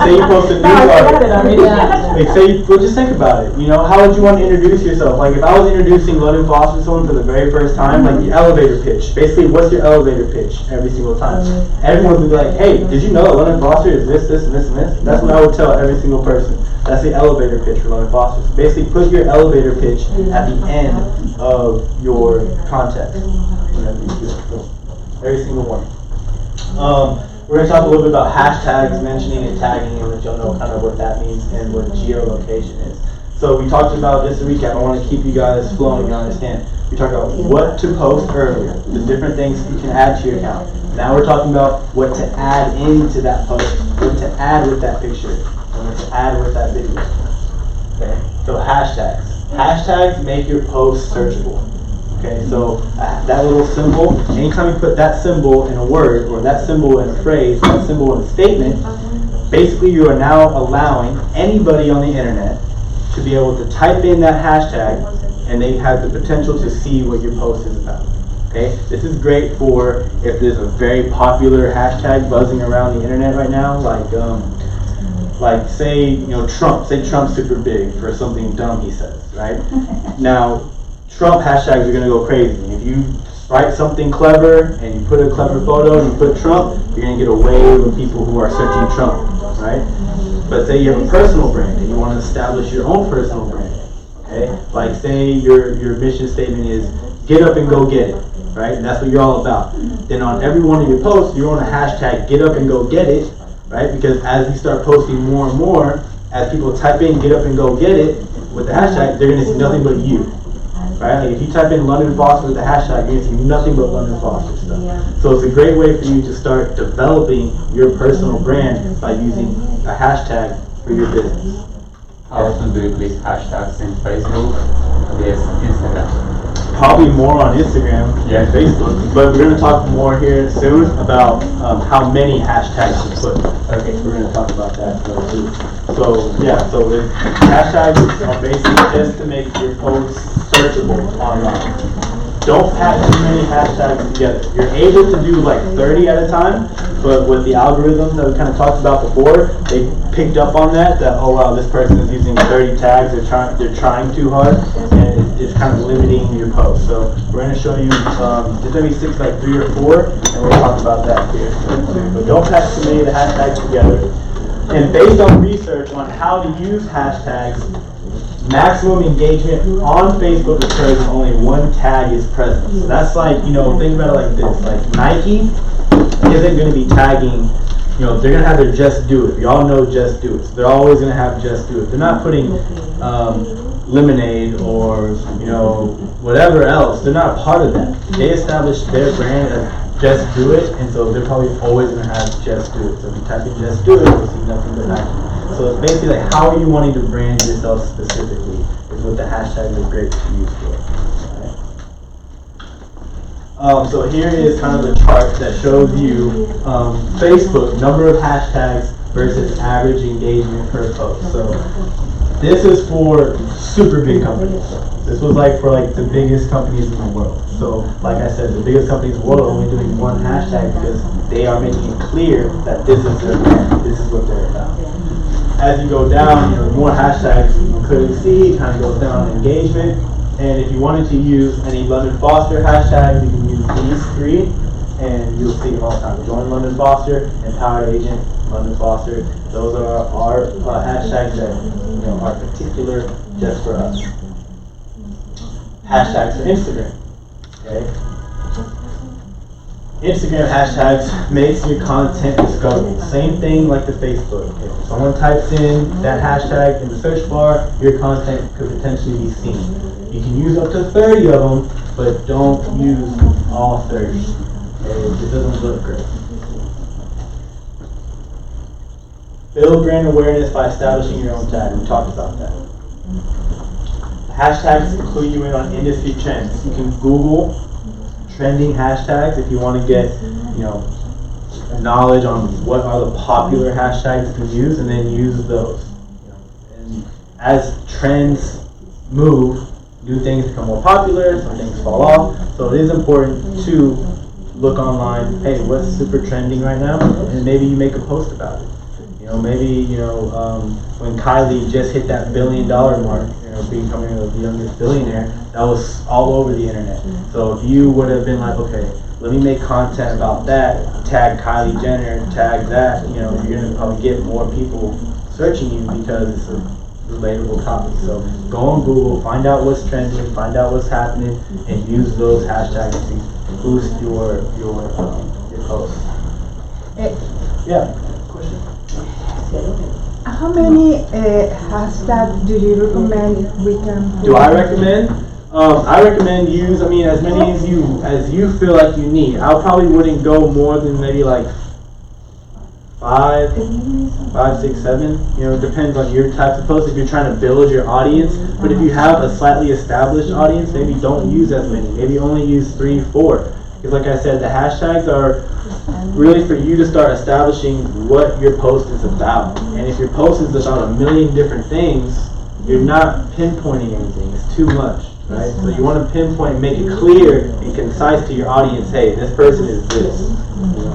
Speaker 1: say you post a news
Speaker 5: No, I got
Speaker 1: article.
Speaker 5: it already.
Speaker 1: Like say, well, just think about it. You know, how would you want to introduce yourself? Like if I was introducing London Foster to someone for the very first time, like the elevator pitch. Basically, what's your elevator pitch every single time? Everyone would be like, hey, did you know that London Foster is this, this, and this, and this? That's what I would tell every single person. That's the elevator pitch for London Foster. So basically, put your elevator pitch at the end of your context. Whenever you do it. So, every single one. We're going to talk a little bit about hashtags, mentioning and tagging, and let y'all know kind of what that means and what geolocation is. So we talked about, just a recap, I want to keep you guys flowing, you understand. We talked about what to post earlier, the different things you can add to your account. Now we're talking about what to add into that post, what to add with that picture, and what to add with that video. Okay, so hashtags. Hashtags make your post searchable. Okay, so that little symbol, anytime you put that symbol in a word, or that symbol in a phrase, that symbol in a statement, basically you are now allowing anybody on the internet to be able to type in that hashtag, and they have the potential to see what your post is about. Okay, this is great for if there's a very popular hashtag buzzing around the internet right now, like say Trump. Say Trump's super big for something dumb he says, right? Now, Trump hashtags are gonna go crazy. If you write something clever and you put a clever photo and you put Trump, you're gonna get a wave of people who are searching Trump, right? But say you have a personal brand and you want to establish your own personal brand, okay? Like say your mission statement is get up and go get it, right? And that's what you're all about. Then on every one of your posts, you want to hashtag get up and go get it, right? Because as you start posting more and more, as people type in get up and go get it with the hashtag, they're gonna see nothing but you. Right? Like if you type in London Foster with the hashtag, you're going to see nothing but London Foster stuff. Yeah. So it's a great way for you to start developing your personal brand by using a hashtag for your business.
Speaker 4: How often do you place hashtags in Facebook? Yes, Instagram.
Speaker 1: Probably more on Instagram and Facebook, but we're going to talk more here soon about how many hashtags you put. Okay, we're going to talk about that too. So yeah, so the hashtags are basically just to make your posts searchable online. Don't pack too many hashtags together. You're able to do like 30 at a time, but with the algorithms that we kind of talked about before, they picked up on that oh wow, this person is using 30 tags, they're trying too hard, and it's kind of limiting your post. So we're going to show you, there's going to be 6, like 3 or 4, and we'll talk about that here soon. But don't pack too many of the hashtags together. And based on research on how to use hashtags, maximum engagement on Facebook occurs when only one tag is present. So that's like, think about it like this. Like Nike isn't going to be tagging, they're going to have their Just Do It. You all know Just Do It. So they're always going to have Just Do It. They're not putting Lemonade or, whatever else. They're not a part of that. They established their brand as Just Do It, and so they're probably always going to have Just Do It. So if you type in Just Do It, you'll see nothing but Nike. So it's basically like, how are you wanting to brand yourself specifically is what the hashtags are great to use for. Right? So here is kind of the chart that shows you Facebook number of hashtags versus average engagement per post. So this is for super big companies. This was like for like the biggest companies in the world. So like I said, the biggest companies in the world are only doing one hashtag because they are making it clear that this is their brand, this is what they're about. As you go down, the more hashtags you can clearly see, it kind of goes down in engagement. And if you wanted to use any London Foster hashtags, you can use these 3, and you'll see them all the time. Join London Foster, Empowered Agent, London Foster. Those are our hashtags that are particular just for us. Hashtags for Instagram. Okay. Instagram hashtags makes your content discoverable. Same thing like the Facebook. If someone types in that hashtag in the search bar, your content could potentially be seen. You can use up to 30 of them, but don't use all 30. It doesn't look great. Build brand awareness by establishing your own tag. We talked about that. Hashtags clue you in on industry trends. You can Google trending hashtags if you want to get, knowledge on what are the popular hashtags to use, and then use those. And as trends move, new things become more popular, some things fall off. So it is important to look online. Hey, what's super trending right now? And maybe you make a post about it. Maybe when Kylie just hit that $1 billion mark, becoming the youngest billionaire, that was all over the internet. So if you would have been like, okay, let me make content about that, tag Kylie Jenner, tag that, you're going to probably get more people searching you because it's a relatable topic. So go on Google, find out what's trending, find out what's happening, and use those hashtags to boost your posts. Yeah.
Speaker 8: How many hashtags do you recommend we can put?
Speaker 1: Do I recommend? I recommend use, as many as you feel like you need. I probably wouldn't go more than maybe like 5, 6, 7. It depends on your types of posts if you're trying to build your audience. But if you have a slightly established audience, maybe don't use as many. Maybe only use 3, 4. Because like I said, the hashtags are really for you to start establishing what your post is about. And if your post is about a million different things, you're not pinpointing anything. It's too much, right? So you want to pinpoint, make it clear and concise to your audience. Hey, this person is this.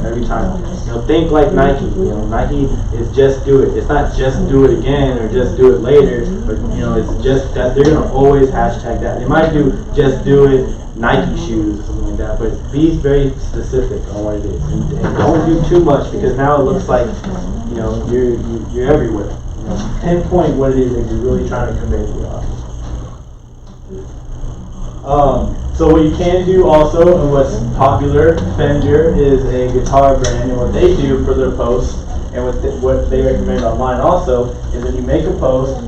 Speaker 1: Every time. Think like Nike. Nike is just do it. It's not just do it again or just do it later. But it's just that they're gonna always hashtag that. They might do just do it Nike shoes or something like that. But be very specific on what it is, and don't do too much because now it looks like you're everywhere. Pinpoint what it is that you're really trying to convey to your audience. So what you can do also, and what's popular, Fender is a guitar brand, and what they do for their posts, and what they recommend online also, is when you make a post,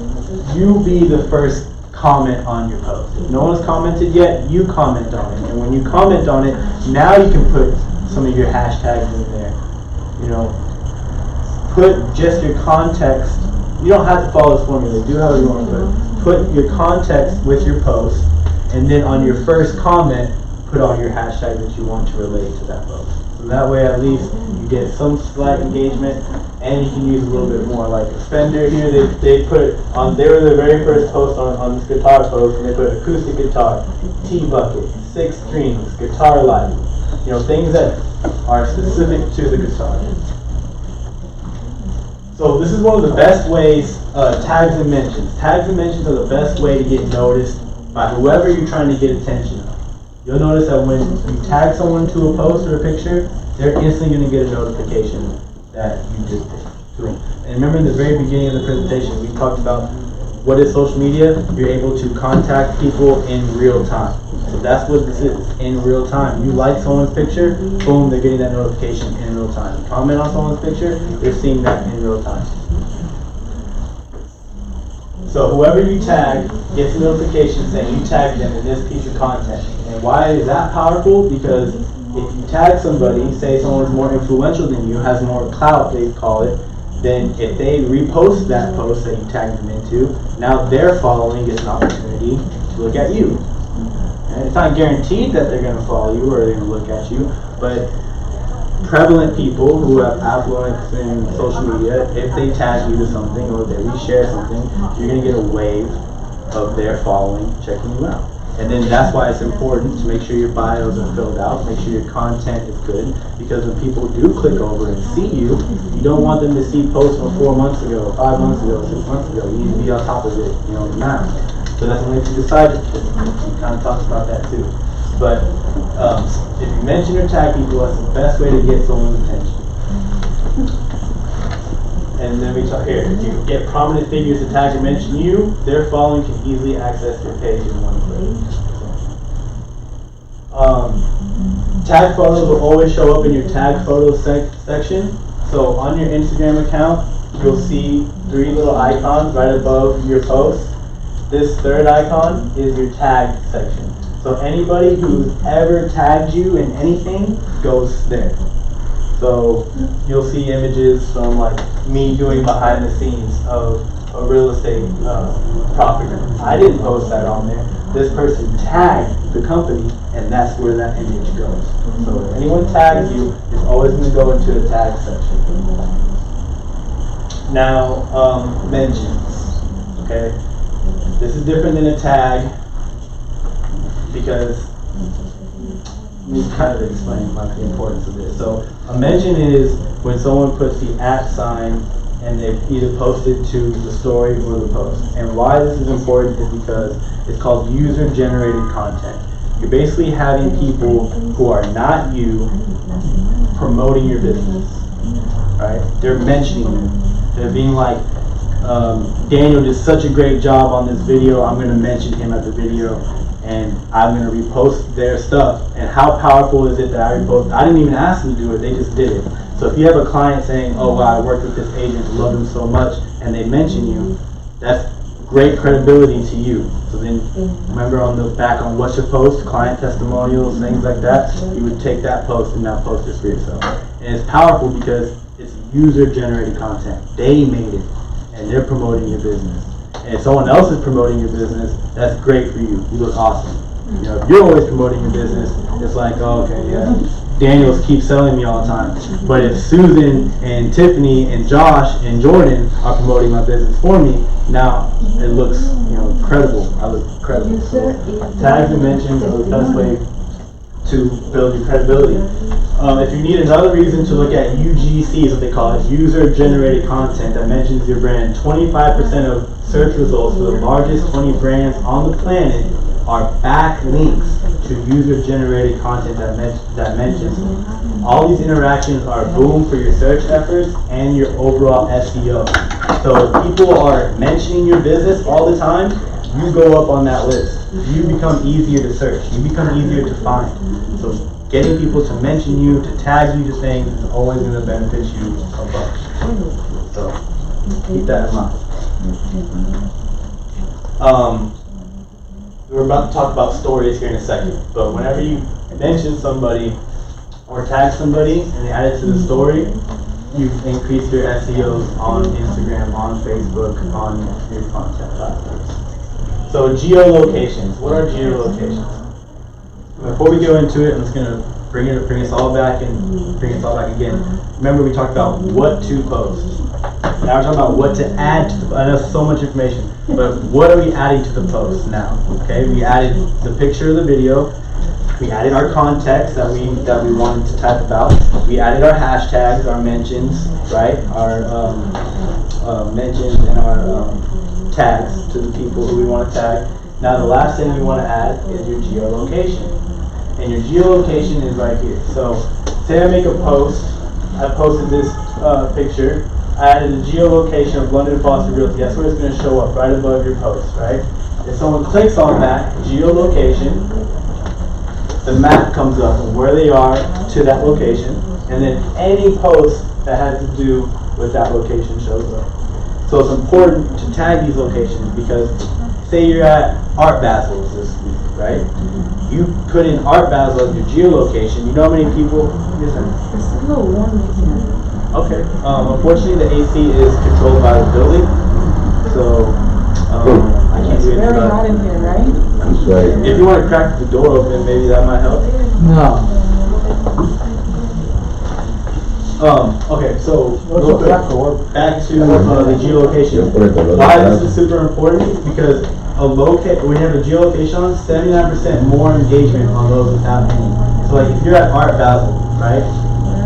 Speaker 1: you be the first comment on your post. If no one's commented yet, you comment on it, and when you comment on it, now you can put some of your hashtags in there. Put just your context. You don't have to follow this formula. Do however you want to put your context with your post. And then on your first comment, put all your hashtags that you want to relate to that post. So that way at least you get some slight engagement and you can use a little bit more. Like Fender here, they put on, they were the very first post on this guitar post, and they put acoustic guitar, T-bucket, 6 strings, guitar light. Things that are specific to the guitar. So this is one of the best ways, tags and mentions. Tags and mentions are the best way to get noticed by whoever you're trying to get attention of. You'll notice that when you tag someone to a post or a picture, they're instantly going to get a notification that you did it. And remember in the very beginning of the presentation, we talked about what is social media. You're able to contact people in real time. So that's what this is, in real time. You like someone's picture, boom, they're getting that notification in real time. You comment on someone's picture, they're seeing that in real time. So whoever you tag gets a notification saying you tagged them in this piece of content. And why is that powerful? Because if you tag somebody, say someone's more influential than you, has more clout, they call it, then if they repost that post that you tagged them into, now their following gets an opportunity to look at you. And it's not guaranteed that they're going to follow you or they're going to look at you, but prevalent people who have affluence in social media, if they tag you to something or they reshare something, you're going to get a wave of their following checking you out. And then that's why it's important to make sure your bios are filled out, make sure your content is good, because when people do click over and see you, you don't want them to see posts from 4 months ago, 5 months ago, 6 months ago. You need to be on top of it, now. So that's when you decide. We kind of talked about that too. But if you mention or tag people, that's the best way to get someone's attention. And then we talk here, if you get prominent figures to tag or mention you, their following can easily access your page in one click. Tag photos will always show up in your tag photos section. So on your Instagram account, you'll see 3 little icons right above your post. This third icon is your tag section. So anybody who's ever tagged you in anything goes there. So you'll see images from like me doing behind the scenes of a real estate property. I didn't post that on there. This person tagged the company, and that's where that image goes. So if anyone tags you, it's always going to go into the tag section. Now, mentions. Okay, this is different than a tag. Because let me kind of explain the importance of this. So a mention is when someone puts the @ sign and they've either posted to the story or the post. And why this is important is because it's called user-generated content. You're basically having people who are not you promoting your business, right? They're mentioning you. They're being like, Daniel did such a great job on this video, I'm going to mention him at the video. And I'm going to repost their stuff. And how powerful is it that I repost? I didn't even ask them to do it, they just did it. So if you have a client saying, oh wow, I worked with this agent, love him so much, and they mention you, that's great credibility to you. So then, remember on the back on what you post, client testimonials, things like that, you would take that post and not post this for yourself. And it's powerful because it's user-generated content. They made it, and they're promoting your business. And if someone else is promoting your business, that's great for you. You look awesome. You know, if you're always promoting your business, it's like, oh, okay, yeah, Daniels keeps selling me all the time. But if Susan and Tiffany and Josh and Jordan are promoting my business for me, now it looks, you know, credible. I look credible. So tags and mentions are the best way to build your credibility. If you need another reason to look at UGC, is what they call it, user-generated content that mentions your brand. 25% of search results for the largest 20 brands on the planet are backlinks to user-generated content that mentions them. All these interactions are boom for your search efforts and your overall SEO. So if people are mentioning your business all the time, you go up on that list. You become easier to search. You become easier to find. So getting people to mention you, to tag you to things is always going to benefit you a bunch. So keep that in mind. We're about to talk about stories here in a second, but whenever you mention somebody or tag somebody and they add it to the story, you increase your SEOs on Instagram, on Facebook, on your content platforms. So geolocations. What are geolocations? Before we go into it, I'm just gonna bring us all back again. Remember, we talked about what to post. Now we're talking about what to add to the, I know so much information, but what are we adding to the post now? Okay, we added the picture of the video, we added our context that we wanted to type about, we added our hashtags, our mentions, right? Our mentions and our tags to the people who we want to tag. Now the last thing we want to add is your geolocation. And your geolocation is right here. So say I make a post, I posted this picture, I added the geolocation of London Foster Realty. That's where it's going to show up, right above your post, right? If someone clicks on that geolocation, the map comes up of where they are to that location, and then any post that has to do with that location shows up. So it's important to tag these locations because say you're at Art Basel this week, right? You put in Art Basel as your geolocation, you know how many people?
Speaker 5: It's a little warm in here.
Speaker 1: Okay. Unfortunately, the AC is controlled by the building, so I can't do anything
Speaker 5: Very
Speaker 1: about
Speaker 5: hot
Speaker 1: it.
Speaker 5: in here, right?
Speaker 2: That's right.
Speaker 1: If you want to crack the door open, maybe that might help.
Speaker 5: No.
Speaker 1: Okay, so real quick, back to the geolocation.
Speaker 2: Yeah.
Speaker 1: Why this is super important? Because when you have a geolocation on, 79% more engagement on those without any. So like if you're at Art Basel, right?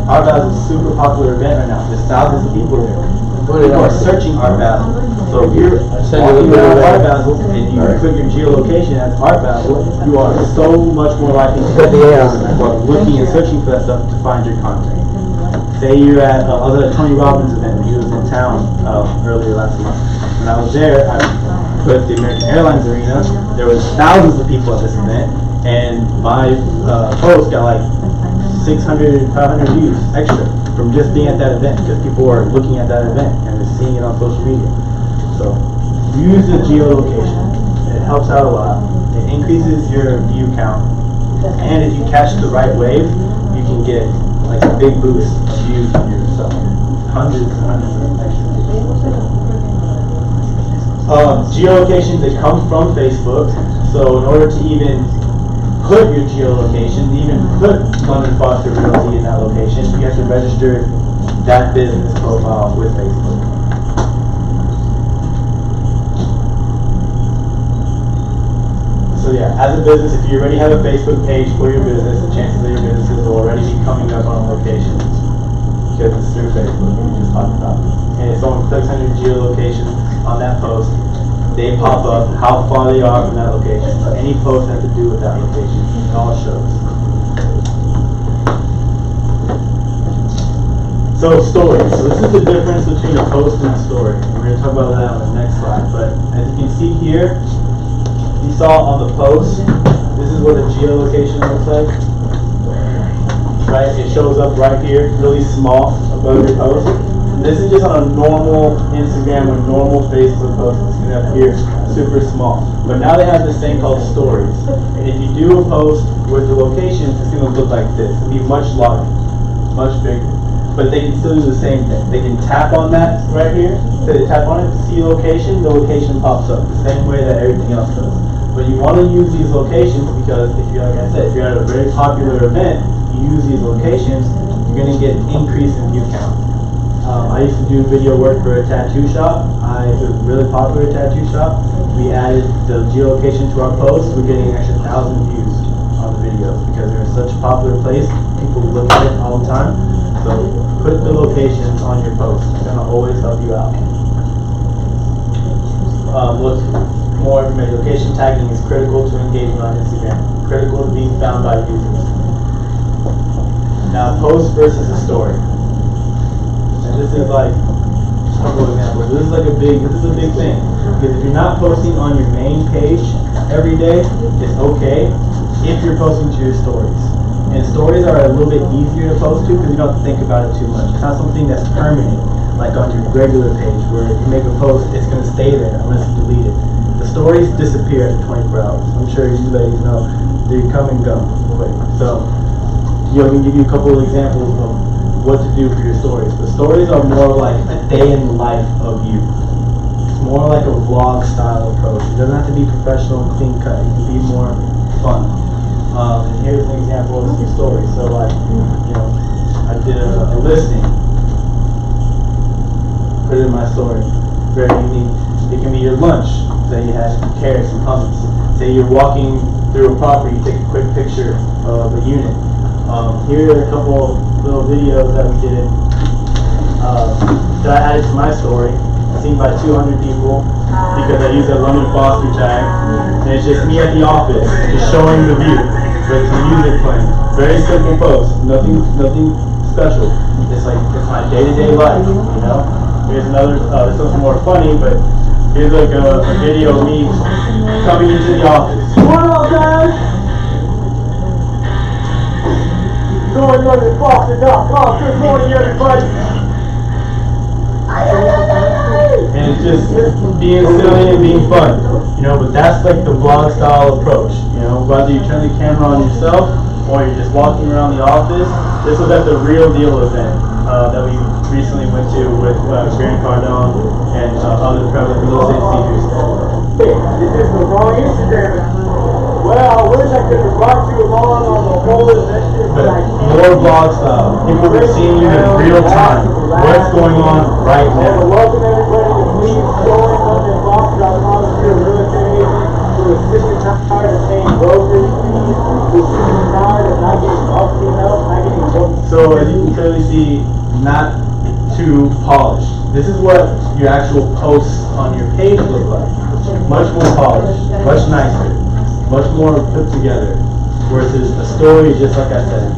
Speaker 1: Art Basel is a super popular event right now. There's thousands of people there. People are searching Art Basel. So if you're walking around Art Basel and you put your geolocation as Art Basel, you are so much more likely to get looking and searching for that stuff to find your content. Say you're at I was at Tony Robbins event. He was in town earlier last month. When I was there, I put the American Airlines Arena. There was thousands of people at this event, and my post got like 600, 500 views extra from just being at that event because people were looking at that event and they're seeing it on social media. So use the geolocation. It helps out a lot. It increases your view count, and if you catch the right wave, you can get like a big boost of views on yourself. Hundreds and hundreds of extra views. Geolocations, they come from Facebook. So in order to even put your geolocation, to even put London Foster Realty in that location, you have to register that business profile with Facebook. So yeah, as a business, if you already have a Facebook page for your business, the chances of your businesses will already be coming up on locations because it's through Facebook, we just talked about. And if someone clicks on your geolocation on that post, they pop up how far they are from that location. So any post has to do with that location, it all shows. So stories. So this is the difference between a post and a story. We're going to talk about that on the next slide. But as you can see here, you saw on the post, this is what a geolocation looks like. right? It shows up right here, really small above your post. This is just on a normal Instagram or normal Facebook post. It's going to appear super small. But now they have this thing called stories. And if you do a post with the locations, it's going to look like this. It'll be much larger, much bigger. But they can still do the same thing. They can tap on that right here. So they tap on it, see location, the location pops up the same way that everything else does. But you want to use these locations because if you're, like I said, if you're at a very popular event, you use these locations, you're going to get an increase in view count. I used to do video work for a tattoo shop. It was a really popular tattoo shop. We added the geolocation to our posts. We're getting an extra 1,000 views on the videos because they're in such a popular place. People look at it all the time. So put the locations on your posts. It's going to always help you out. What's more information? Location tagging is critical to engagement on Instagram. Critical to being found by users. Now, post versus a story. And this is like a couple of examples. This is a big thing. Because if you're not posting on your main page every day, it's okay if you're posting to your stories. And stories are a little bit easier to post to because you don't have to think about it too much. It's not something that's permanent, like on your regular page, where if you make a post, it's going to stay there unless you delete it. The stories disappear after 24 hours. I'm sure you ladies know they come and go quick. So, I'm going to give you a couple of examples of what to do for your stories. But stories are more like a day in the life of you. It's more like a vlog style approach. It doesn't have to be professional and clean cut. It can be more fun. And here's an example of some stories. So like, I did a listing. Put it in my story. Very unique. It can be your lunch. Say you had carrots and hummus. Say you're walking through a property, you take a quick picture of a unit. Here are a couple little videos that we did that I added to my story, seen by 200 people because I used a London Foster tag, and it's just me at the office, just showing the view with some music playing. Very simple post, nothing special. It's my day-to-day life, Here's another, this one's more funny, but here's like a video of me coming into the office. What up, guys? LondonFoster.com. Good morning, everybody. And it's just being silly and being fun, but that's like the vlog style approach, whether you turn the camera on yourself or you're just walking around the office. This was at the Real Deal event that we recently went to with Grant Cardone and other prevalent real estate speakers. This is the wrong Instagram. Well, I wish I could have brought you along on the whole adventure, but more vlog style. People are seeing you in real time. What's going on right now? Welcome everybody to Please Join LondonFoster.com. If you're a real estate agent who is sick and tired of paying brokers fees, who's sick and tired of not getting marketing help, not getting booked. So as you can clearly see, not too polished. This is what your actual posts on your page look like. Much more polished, much nicer. Much more put together, versus a story just like I said.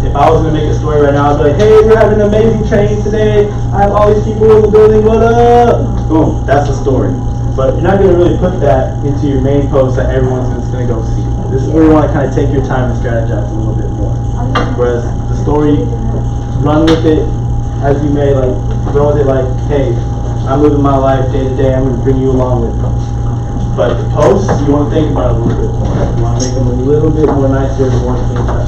Speaker 1: If I was going to make a story right now, I'd be like, hey, we're having an amazing training today. I have all these people in the building, what up? Boom, that's a story. But you're not going to really put that into your main post that everyone's just going to go see. This is where you want to kind of take your time and strategize a little bit more. Whereas the story, run with it as you may, run with it like, hey, I'm living my life day to day, I'm going to bring you along with me. But the posts, you want to think about it a little bit more. You want to make them a little bit more nicer and more clean cut.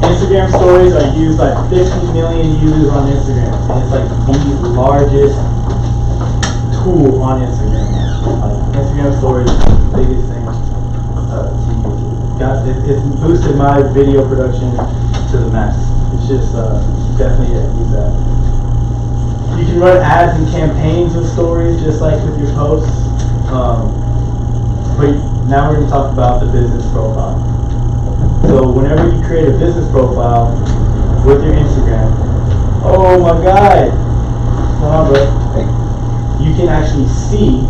Speaker 1: Instagram stories are used by 50 million users on Instagram. And it's like the largest tool on Instagram. Instagram stories is the biggest thing to use. It's boosted my video production to the max. It's just definitely use that. You can run ads and campaigns with stories just like with your posts. But now we're going to talk about the business profile. So whenever you create a business profile with your Instagram, oh my God, come on, bro. You can actually see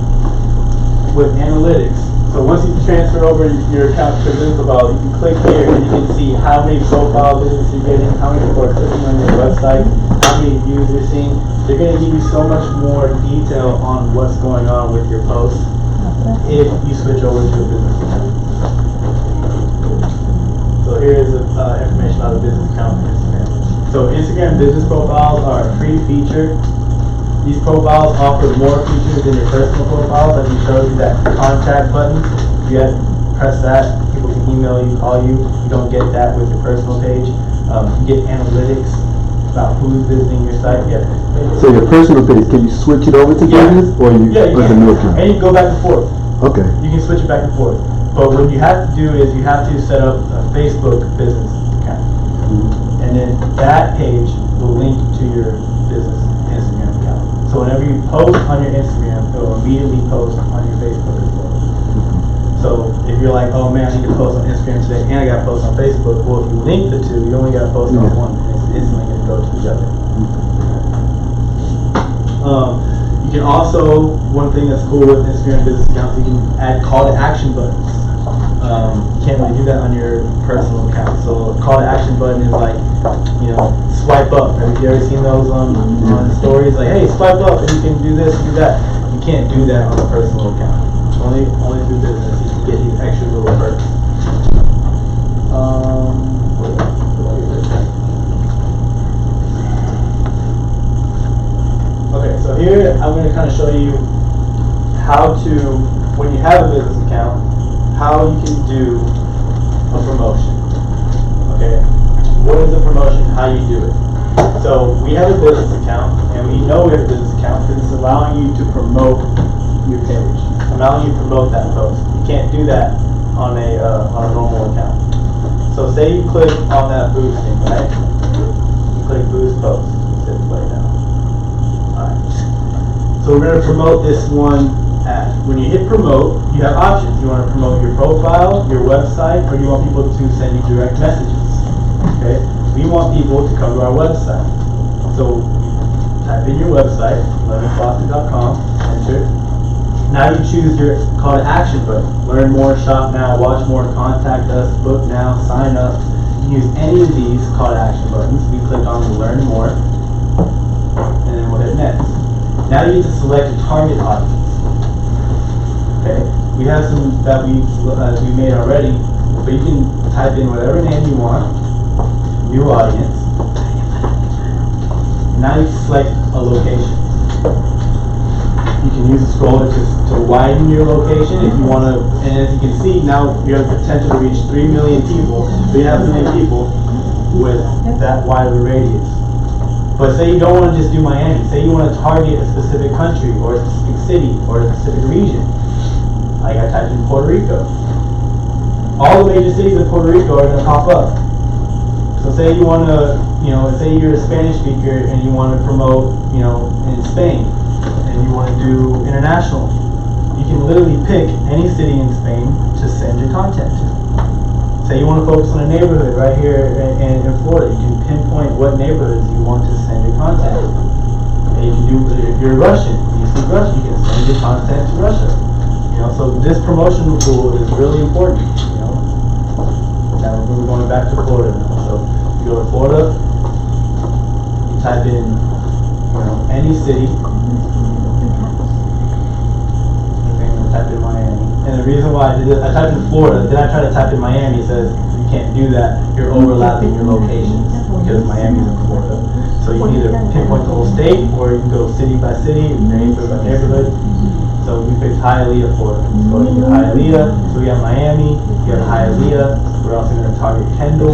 Speaker 1: with analytics. So once you transfer over your account to business profile, you can click here and you can see how many profile visits you're getting, how many people are clicking on your website, how many views you're seeing. They're going to give you so much more detail on what's going on with your posts if you switch over to a business account. So So Instagram business profiles are a free feature. These profiles offer more features than your personal profiles. Like we showed you that contact button. If you press that, people can email you, call you. You don't get that with your personal page. You get analytics about who's visiting your site. Yeah.
Speaker 9: So your personal page, can you switch it over to business, or you
Speaker 1: the new account? And you can go back and forth.
Speaker 9: Okay.
Speaker 1: You can switch it back and forth. But what you have to do is you have to set up a Facebook business account. And then that page will link to your business Instagram account. So whenever you post on your Instagram, it will immediately post on your Facebook as well. So if you're like, oh man, I need to post on Instagram today and I got to post on Facebook, well if you link the two, you only got to post on one and it's instantly going to go to each other. You can also, one thing that's cool with Instagram business accounts, you can add call to action buttons. You can't really do that on your personal account. So a call to action button is like, swipe up. Have you ever seen those on stories? Like, hey, swipe up and you can do this, do that. You can't do that on a personal account. Only through business you can get these extra little perks. Okay, so here I'm going to kind of show you how to, when you have a business account, how you can do a promotion. Okay, what is a promotion? How you do it? So we have a business account, and we know we have a business account because it's allowing you to promote your page, allowing you to promote that post. You can't do that on a normal account. So say you click on that boost thing, right? You click boost post. Hit play now. Alright. So we're going to promote this one ad. When you hit promote, you have options. You want to promote your profile, your website, or you want people to send you direct messages. Okay? We want people to come to our website. So type in your website, lemonfaucet.com, enter. Now you choose your call to action button. Learn more, shop now, watch more, contact us, book now, sign up. You can use any of these call to action buttons. We click on learn more, and then we'll hit next. Now you get to select your target audience. Okay, we have some that we made already, but you can type in whatever name you want, new audience. And now you can select a location. You can use a scroller to widen your location if you want to, and as you can see, now you have the potential to reach 3 million people. So you have 3 million people with that wide of a radius. But say you don't want to just do Miami. Say you want to target a specific country or a specific city or a specific region. Like I typed in Puerto Rico. All the major cities in Puerto Rico are going to pop up. So say you want to, say you're a Spanish speaker and you want to promote, in Spain, and you want to do international. You can literally pick any city in Spain to send your content to. Say you want to focus on a neighborhood right here in Florida. You can pinpoint what neighborhoods you want to send your content. And you can do, if you're Russian, you speak Russian, you can send your content to Russia. So this promotional tool is really important. Now we're going back to Florida now. So you go to Florida, you type in, any city. Type in Miami. And the reason why I did it, I typed in Florida, then I tried to type in Miami, it says you can't do that, you're overlapping your locations because Miami's in Florida. So you can either pinpoint the whole state or you can go city by city, neighborhood by neighborhood. So we picked Hialeah, Florida. Let's go to Hialeah. So we have Miami, we have Hialeah, we're also going to target Kendall.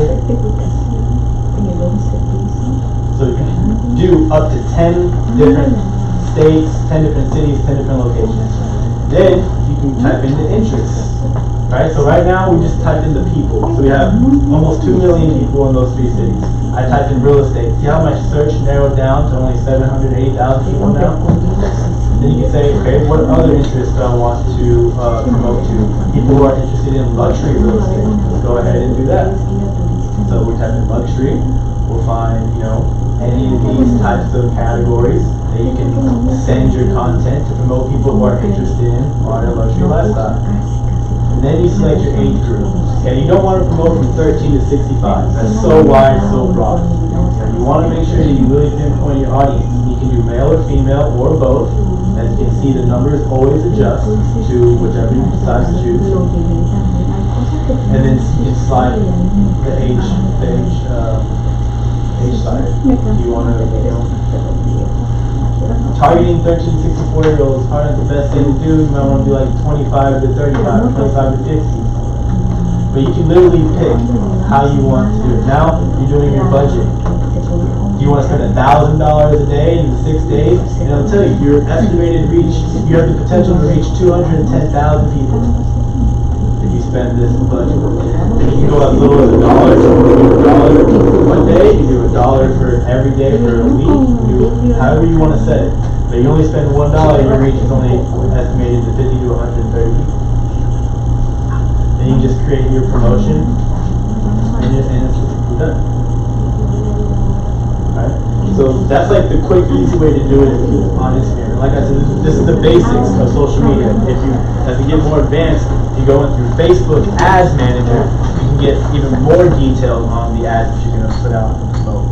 Speaker 1: So you can do up to 10 different states, 10 different cities, 10 different locations. Then you can type in the interests, right? So right now we just typed in the people. So we have almost 2 million people in those 3 cities. I typed in real estate. See how my search narrowed down to only 780,000 people now? Then you can say, okay, what other interests do I want to promote to? People who are interested in luxury real estate. Let's go ahead and do that. So we type in luxury. We'll find, any of these types of categories that you can send your content to promote people who are interested in on a luxury lifestyle. And then you select your age group. Okay, you don't want to promote from 13 to 65. That's so wide, so broad. So you want to make sure that you really pinpoint your audience. You can do male or female or both. As you can see, the numbers always adjust to whichever you decide to choose. And then you can slide the age page started. Do you want to, targeting 13 to 64-year-olds, probably not the best thing to do. You might want to do like 25 to 35, 25 to 50. But you can literally pick how you want to do it. Now, you're doing your budget. Do you want to spend $1,000 a day in 6 days? And I'll tell you, your estimated reach, you have the potential to reach 210,000 people if you spend this budget. And you can go as little as $1. So you do $1 one day, you do $1 for every day for a week, you do however you want to set it. But you only spend $1, your reach is only estimated to 50 to 130 people. Then you just create your promotion, and it's done. Right? So that's like the quick, easy way to do it on Instagram. And like I said, this is the basics of social media. If you, as you get more advanced, you go in through Facebook Ads Manager, you can get even more details on the ads that you're going to put out and promote.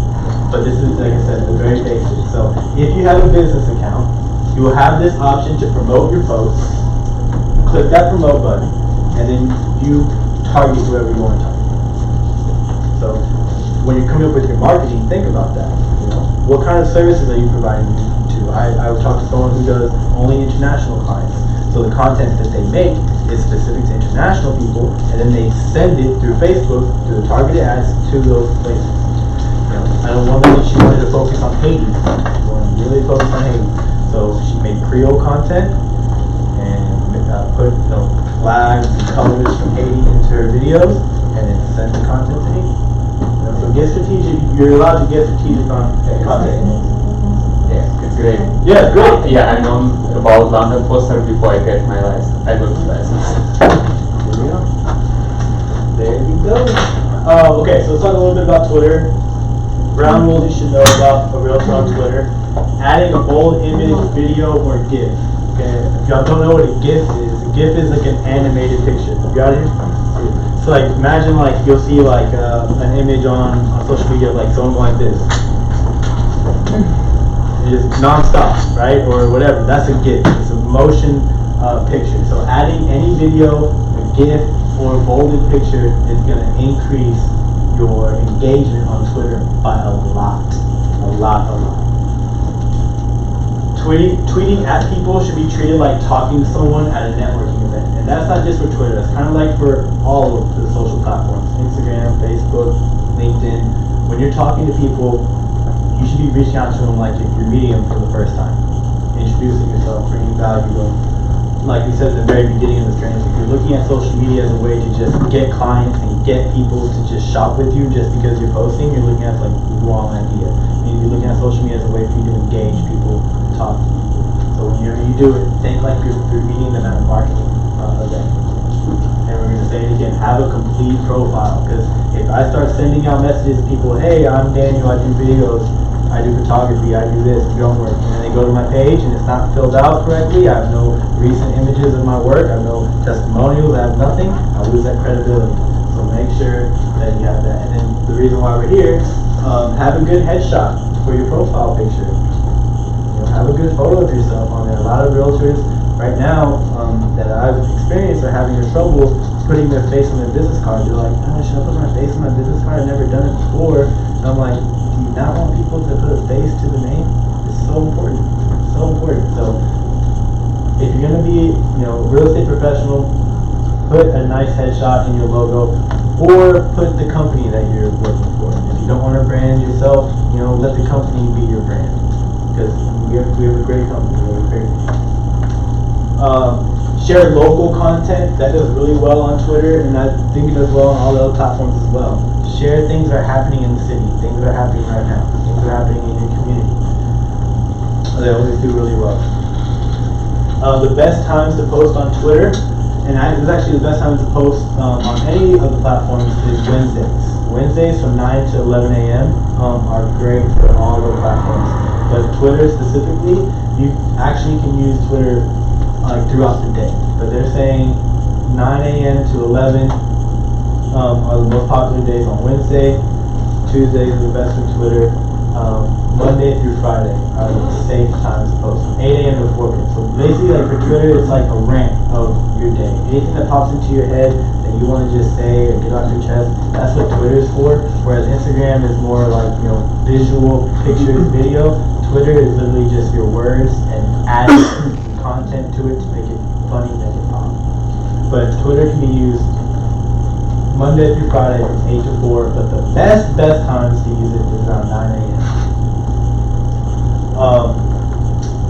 Speaker 1: But this is, like I said, the very basics. So if you have a business account, you will have this option to promote your posts. Click that promote button, and then you target whoever you want to target. So when you're coming up with your marketing, think about that. You know, what kind of services are you providing to? I would talk to someone who does only international clients. So the content that they make is specific to international people, and then they send it through Facebook, through the targeted ads to those places. You know, I know one lady, she wanted to focus on Haiti. She wanted to really focus on Haiti. So she made Creole content and put flags and colors from Haiti into her videos, and then send the content to Haiti. So get strategic. You're allowed to get strategic on content.
Speaker 4: Yeah, it's great.
Speaker 1: Yeah, great.
Speaker 4: Yeah, I know about London Poster before I get my license. I got the license.
Speaker 1: There you go. Okay, so let's talk a little bit about Twitter. Ground rules you should know about a realtor on Twitter. Adding a bold image, video, or GIF. Okay, if y'all don't know what a GIF is like an animated picture. You got it? So like, imagine like you'll see like an image on social media of like someone going like this. It's just non-stop, right? Or whatever. That's a GIF. It's a motion picture. So adding any video, a GIF, or a bolded picture is going to increase your engagement on Twitter by a lot. Tweeting at people should be treated like talking to someone at a networking event. And that's not just for Twitter, that's kind of like for all of the social platforms. Instagram, Facebook, LinkedIn. When you're talking to people, you should be reaching out to them like if you're meeting them for the first time. Introducing yourself, bringing value to them. Like we said at the very beginning of this training, if you're looking at social media as a way to just get clients and get people to just shop with you just because you're posting, you're looking at it like the wrong idea. You're looking at social media as a way for you to engage people, talk to people. So whenever you do it, think like you're meeting them at a marketing event. And we're going to say it again, have a complete profile. Because if I start sending out messages to people, hey, I'm Daniel, I do videos, I do photography, I do this, drone work, and then they go to my page and it's not filled out correctly, I have no recent images of my work, I have no testimonials, I have nothing, I lose that credibility. So make sure that you have that. And then the reason why we're here, have a good headshot for your profile picture. Have a good photo of yourself on there. A lot of realtors right now that I've experienced are having trouble putting their face on their business card. They're like, oh, should I put my face on my business card? I've never done it before. And I'm like, do you not want people to put a face to the name? It's so important. It's so important. So if you're going to be, a real estate professional, put a nice headshot in your logo, or put the company that you're working for. If you don't want to brand yourself, let the company be your brand. Because we have a great company, we have a great share local content, that does really well on Twitter, and I think it does well on all the other platforms as well. Share things that are happening in the city, things that are happening right now, things that are happening in your community. They always do really well. The best times to post on Twitter, and it's actually the best times to post on any of the platforms, is Wednesdays. Wednesdays from 9 to 11 a.m. Are great for all the platforms. But Twitter specifically, you actually can use Twitter throughout the day. But they're saying 9 a.m. to 11 are the most popular days on Wednesday. Tuesdays are the best for Twitter. Monday through Friday are the safe times to post, from 8 a.m. to 4 p.m. So basically, like for Twitter, it's like a rant of your day. Anything that pops into your head that you you want to just say or get off your chest, that's what Twitter's for. Whereas Instagram is more like, you know, visual, pictures, video. Twitter is literally just your words and adding content to it to make it funny, make it pop. But Twitter can be used Monday through Friday from 8 to 4, but the best times to use it is around 9 a.m.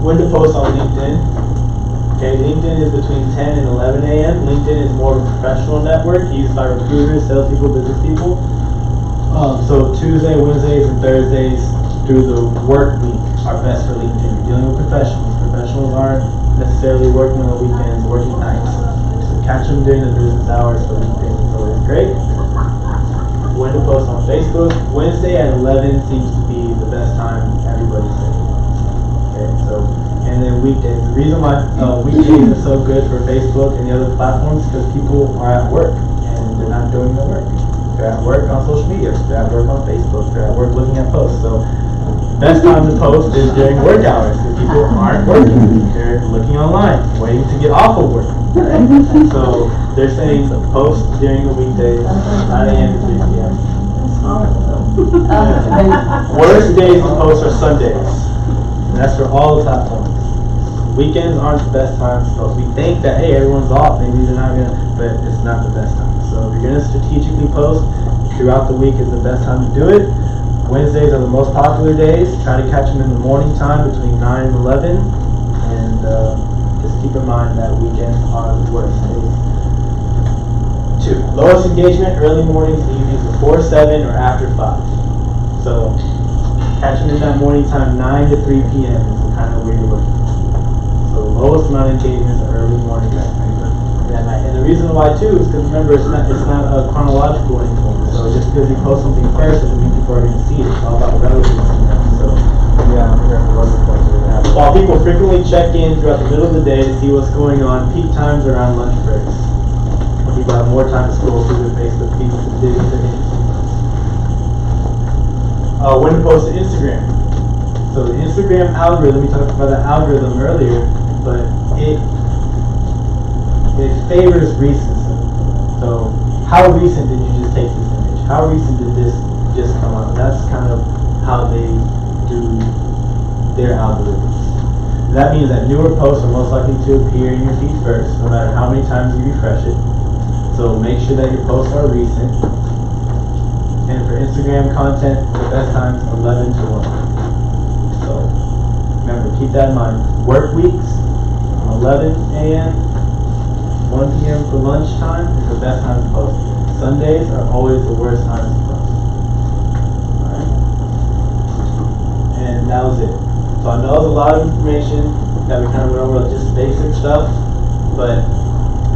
Speaker 1: When to post on LinkedIn. Okay, LinkedIn is between 10 and 11 a.m. LinkedIn is more of a professional network used by recruiters, salespeople, business people. So Tuesday, Wednesdays, and Thursdays through the work week are best for LinkedIn. You're dealing with professionals. Professionals aren't necessarily working on the weekends, working nights. So catch them during the business hours for LinkedIn is always great. When to post on Facebook. Wednesday at 11 seems to be the best time everybody's saying. Okay, so, and then weekdays. The reason why weekdays are so good for Facebook and the other platforms is because people are at work and they're not doing their work. They're at work on social media. They're at work on Facebook. They're at work looking at posts. So best time to post is during work hours because people aren't working. They're looking online, waiting to get off of work. Right? So they're saying post during the weekdays, 9 a.m. to 3 p.m. Worst days to post are Sundays. And that's for all the platforms. Weekends aren't the best times to post. We think that, hey, everyone's off, maybe they're not gonna, but it's not the best time. So if you're gonna strategically post, throughout the week is the best time to do it. Wednesdays are the most popular days. Try to catch them in the morning time between 9 and 11. And just keep in mind that weekends are the worst days. 2. Lowest engagement, early mornings, evenings before 7 or after 5. So catch them in that morning time, 9 to 3 p.m. is kind of where you're looking. So the lowest amount of engagement is early morning at night. And the reason why too is because remember it's not chronological anymore. So just because you post something first doesn't mean people are going to see it. It's all about relevancy now. So while people frequently check in throughout the middle of the day to see what's going on, peak times are around lunch breaks. When people have more time to scroll through their Facebook feeds and dig into anything. When to post to Instagram. So the Instagram algorithm, we talked about the algorithm earlier, but it favors recency. So how recent did you just take this image? How recent did this just come out? That's kind of how they do their algorithms. That means that newer posts are most likely to appear in your feed first, no matter how many times you refresh it. So make sure that your posts are recent. And for Instagram content, the best time is 11 to 1. So remember, keep that in mind. Work weeks, 11 a.m., 1 p.m. for lunchtime is the best time to post. Sundays are always the worst times to post. Alright? And that was it. So I know it's a lot of information that we kind of went over, just basic stuff, but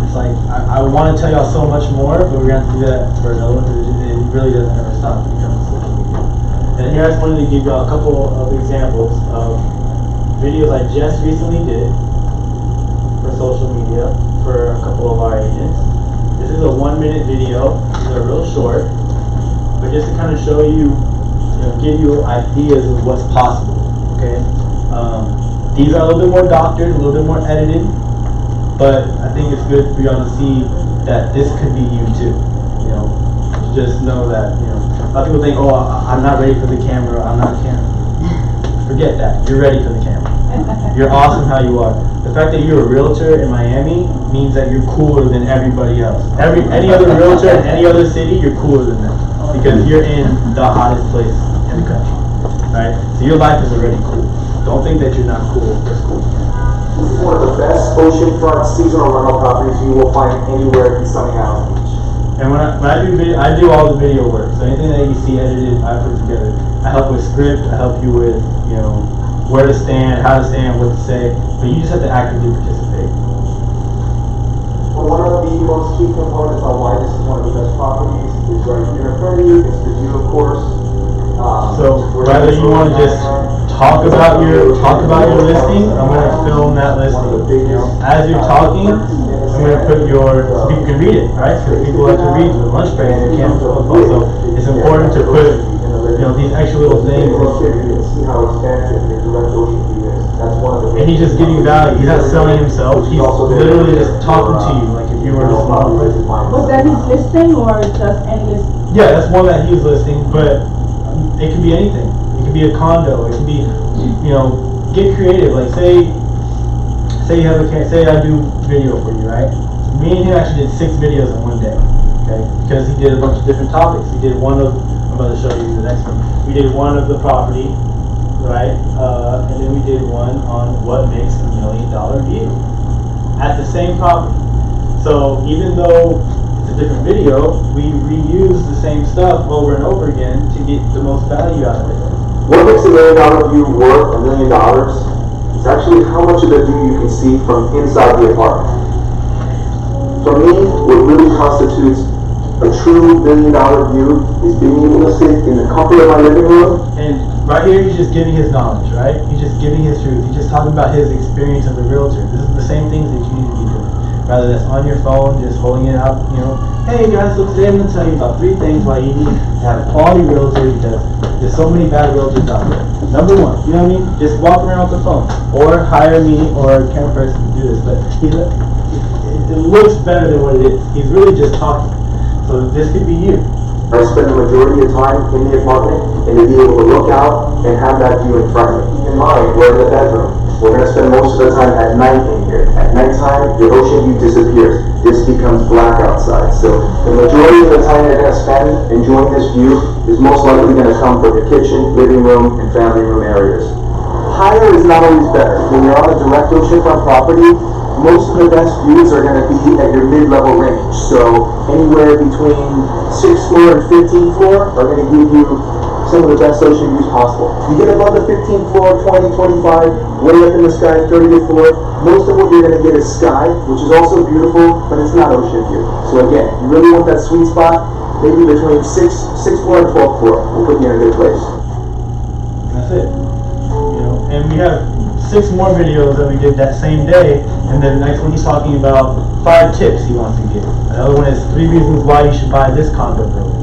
Speaker 1: it's like, I want to tell y'all so much more, but we're going to have to do that for another one, because it really doesn't ever stop when it comes to social media. And here I just wanted to give y'all a couple of examples of videos I just recently did for social media for a couple of our agents. This is a 1-minute video. These are real short, but just to kind of show you, give you ideas of what's possible. Okay, these are a little bit more doctored, a little bit more edited, but I think it's good for y'all to see that this could be you too. Just know that a lot of people think, oh, I'm not ready for the camera. I'm not a camera. Forget that. You're ready for the camera. You're awesome how you are. The fact that you're a realtor in Miami means that you're cooler than everybody else. Any other realtor in any other city, you're cooler than them because you're in the hottest place in the country. Right? So your life is already cool. Don't think that you're not cool. It's cool.
Speaker 10: This is one of the best oceanfront seasonal rental properties you will find anywhere in Sunny Isles Beach.
Speaker 1: And when I do video, I do all the video work. So anything that you see edited, I put together. I help with script. I help you with where to stand, how to stand, what to say. But you just have to actively participate.
Speaker 10: Well, one of the most key components on why this is one of the best properties is right here in front of you. It's the view, of course.
Speaker 1: So whether you want to just talk about your listing, I'm going to film that listing. As you're talking, I'm going to put so people can read it, right? Because people like to read with lunch breaks, you can't film. So it's important to put these extra little things.
Speaker 10: You can see how expansive your direct ocean view is. That's one of the.
Speaker 1: And he's just giving value. He's not selling himself. He's literally just talking to you, like if you were a small person.
Speaker 5: Was that his listing or just any listing?
Speaker 1: Yeah, that's one that he's listing, but it could be anything. It could be a condo. It could be, get creative. Like say you have say I do video for you, right? Me and him actually did 6 videos in one day, okay? Because he did a bunch of different topics. He did one of, I'm about to show you the next one. We did one of the property, right? And then we did one on what makes $1 million view at the same property. So even though it's a different video, we reuse the same stuff over and over again to get the most value out of it.
Speaker 10: What makes $1 million view worth $1 million? It's actually how much of the view you can see from inside the apartment. For me, what really constitutes a true $1 million view is being able to sit in the comfort of my living room.
Speaker 1: And right here, he's just giving his knowledge, right? He's just giving his truth. He's just talking about his experience as a realtor. This is the same things that you need to be doing. Rather than on your phone, just holding it out, hey guys, so today I'm going to tell you about 3 things why you need to have a quality realtor because there's so many bad realtors out there. Number 1, you know what I mean? Just walk around with the phone. Or hire me or a camera person to do this. But it looks better than what it is. He's really just talking. So this could be you.
Speaker 10: I spend the majority of time in the apartment and to be able to look out and have that view in front of me. In mine, we're in the bedroom. We're going to spend most of the time at night in here. At nighttime, your ocean view disappears. This becomes black outside. So the majority of the time you're going to spend enjoying this view is most likely going to come from your kitchen, living room, and family room areas. Higher is not always better. When you're on a direct oceanfront property, most of the best views are going to be at your mid-level range. So anywhere between 6th floor and 15th floor are going to give you some of the best ocean views possible. You get above the 15th floor, 20, 25, way up in the sky, 30th floor, most of what you're going to get is sky, which is also beautiful, but it's not ocean view. So again, you really want that sweet spot, maybe between 6th floor and 12th floor will put you in a good place.
Speaker 1: That's it. And we have 6 more videos that we did that same day, and then the next one he's talking about 5 tips he wants to give. Another one is 3 reasons why you should buy this condo building,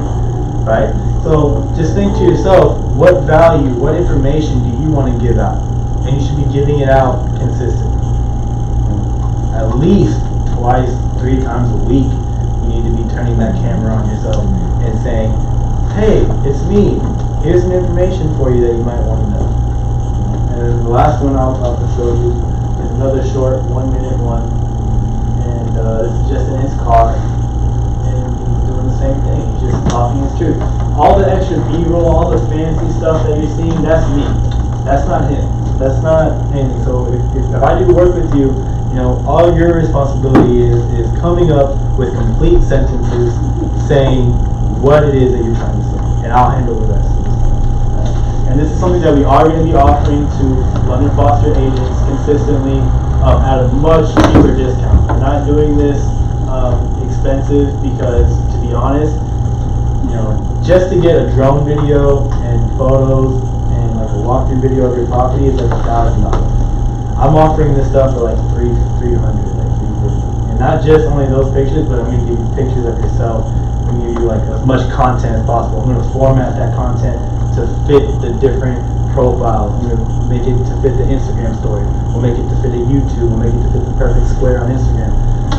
Speaker 1: right? So just think to yourself, what value, what information do you want to give out? And you should be giving it out consistently. At least twice, 3 times a week, you need to be turning that camera on yourself and saying, hey, it's me. Here's some information for you that you might want to know. And the last one I'll show you is another short 1-minute one. And this is just in his car. And he's doing the same thing. He's just talking his truth. All the extra B-roll, all the fancy stuff that you're seeing, that's me. That's not him. That's not anything. So if I do work with you, all your responsibility is coming up with complete sentences saying what it is that you're trying to say. And I'll handle the rest. And this is something that we are going to be offering to London Foster agents consistently at a much cheaper discount. We're not doing this expensive because, to be honest, just to get a drone video and photos and like a walkthrough video of your property is like $1,000. I'm offering this stuff for like $300, like $350. And not just only those pictures, but I'm going to give you pictures of yourself. I'm going to give you like as much content as possible. I'm going to format that content to fit the different profiles. We'll make it to fit the Instagram story. We'll make it to fit a YouTube. We'll make it to fit the perfect square on Instagram.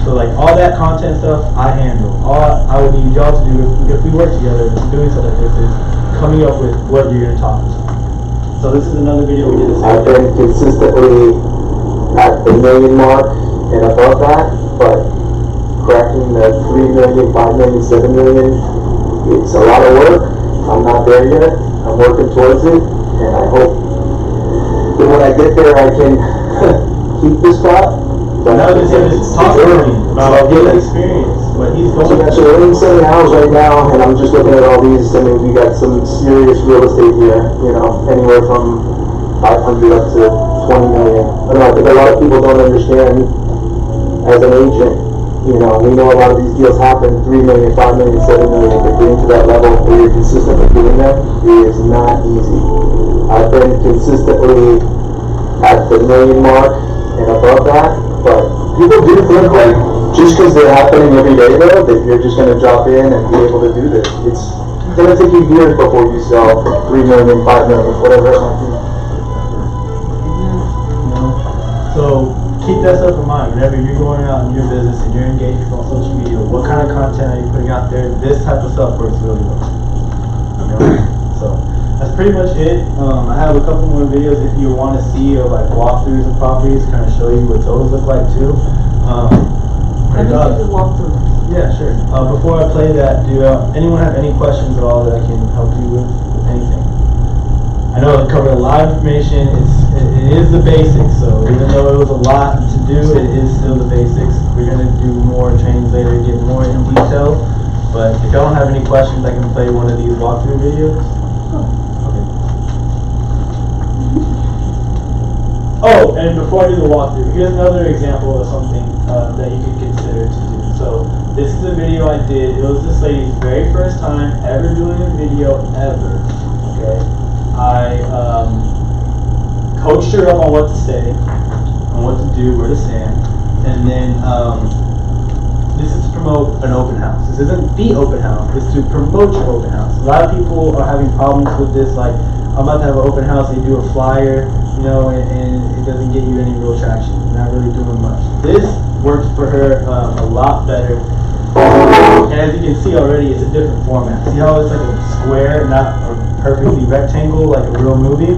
Speaker 1: So like all that content stuff, I handle. All I would need y'all to do if we work together doing something like this is coming up with what you're going to talk about. So this is another video we did this.
Speaker 10: I've been consistently at the million mark and above that, but cracking the 3 million, 5 million, 7 million, it's a lot of work. I'm not there yet. I'm working towards it, and I hope that when I get there I can keep this spot.
Speaker 1: But now this is talking about his experience, what he's going
Speaker 10: through. So we're in 7 hours right now, and I'm just looking at all these. I mean, we got some serious real estate here, anywhere from 500 up to 20 million. I think a lot of people don't understand as an agent. We know a lot of these deals happen, 3 million, 5 million, 7 million, but getting to that level where you're consistently doing them is not easy. I've been consistently at the million mark and above that, but people do think like just because they're happening every day though, that you're just going to drop in and be able to do this. It's gonna take you years before you sell 3 million, 5 million, whatever it might be.
Speaker 1: So keep that stuff in mind whenever you're going out in your business and you're engaged on social media. What kind of content are you putting out there? This type of stuff works really well. So that's pretty much it. I have a couple more videos if you want to see of like walkthroughs of properties, kind of show you what those look like too.
Speaker 3: Let me see the walkthrough.
Speaker 1: Yeah, sure. Before I play that, do anyone have any questions at all that I can help you with anything? I know I covered a lot of information. It is the basics, so even though it was a lot to do, it is still the basics. We're going to do more trainings later, get more in detail. But if y'all don't have any questions, I can play one of these walkthrough videos. Okay. Oh, and before I do the walkthrough, here's another example of something that you could consider to do. So this is a video I did. It was this lady's very first time ever doing a video ever. Okay. I coached her up on what to say, on what to do, where to stand, and then this is to promote an open house. This isn't the open house, it's to promote your open house. A lot of people are having problems with this, like, I'm about to have an open house, they do a flyer, you know, and it doesn't get you any real traction. You're not really doing much. This works for her a lot better. And as you can see already, it's a different format. See how it's like a square, not a perfectly rectangle, like a real movie?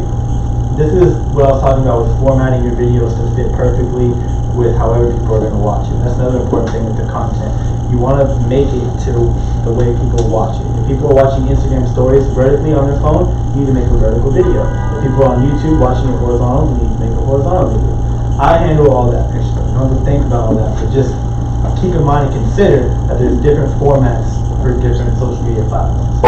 Speaker 1: This is what I was talking about with formatting your videos to fit perfectly with however people are going to watch it. That's another important thing with the content. You want to make it to the way people watch it. If people are watching Instagram stories vertically on their phone, you need to make a vertical video. If people are on YouTube watching it horizontal, you need to make a horizontal video. I handle all that extra. You don't have to think about all that, but just keep in mind and consider that there's different formats for different social media platforms.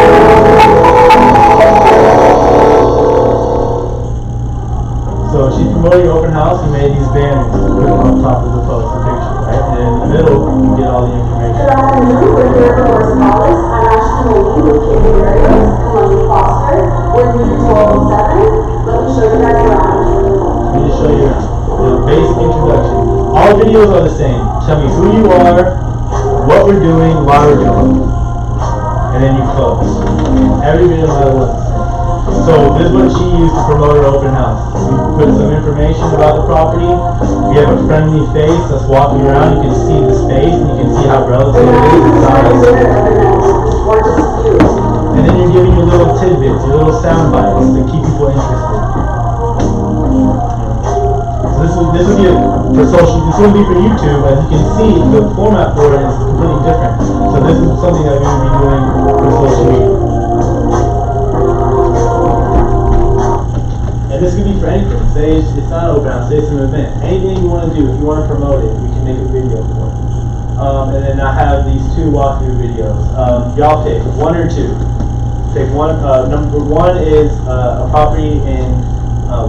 Speaker 1: So she's promoting open house and made these banners to put on top of the post, the picture, right? And in the middle, you get all the information.
Speaker 11: Good afternoon, we're here at Morris Palace. I'm Ashton Lee with Katie Areas, Columbia Foster. We're in unit 1207. Let me show you guys around.
Speaker 1: Let me just show you the basic introduction. All videos are the same. Tell me who you are, what we're doing, why we're doing it. And then you close. Every video, no matter what. So this is what she used to promote her open house. We put some information about the property. We have a friendly face that's walking around. You can see the space and you can see how relative it is in size. And then you're giving your little tidbits, your little sound bites to keep people interested. So this will be for social. This will be for YouTube. As you can see, the format for it is completely different. So this is something that we're going to be doing for social media. And this could be for anything. Say it's not open house, say it's an event. Anything you want to do, if you want to promote it, we can make a video for it. And then I have these two walkthrough videos. Y'all pick one or two. Pick one. Number one is a property in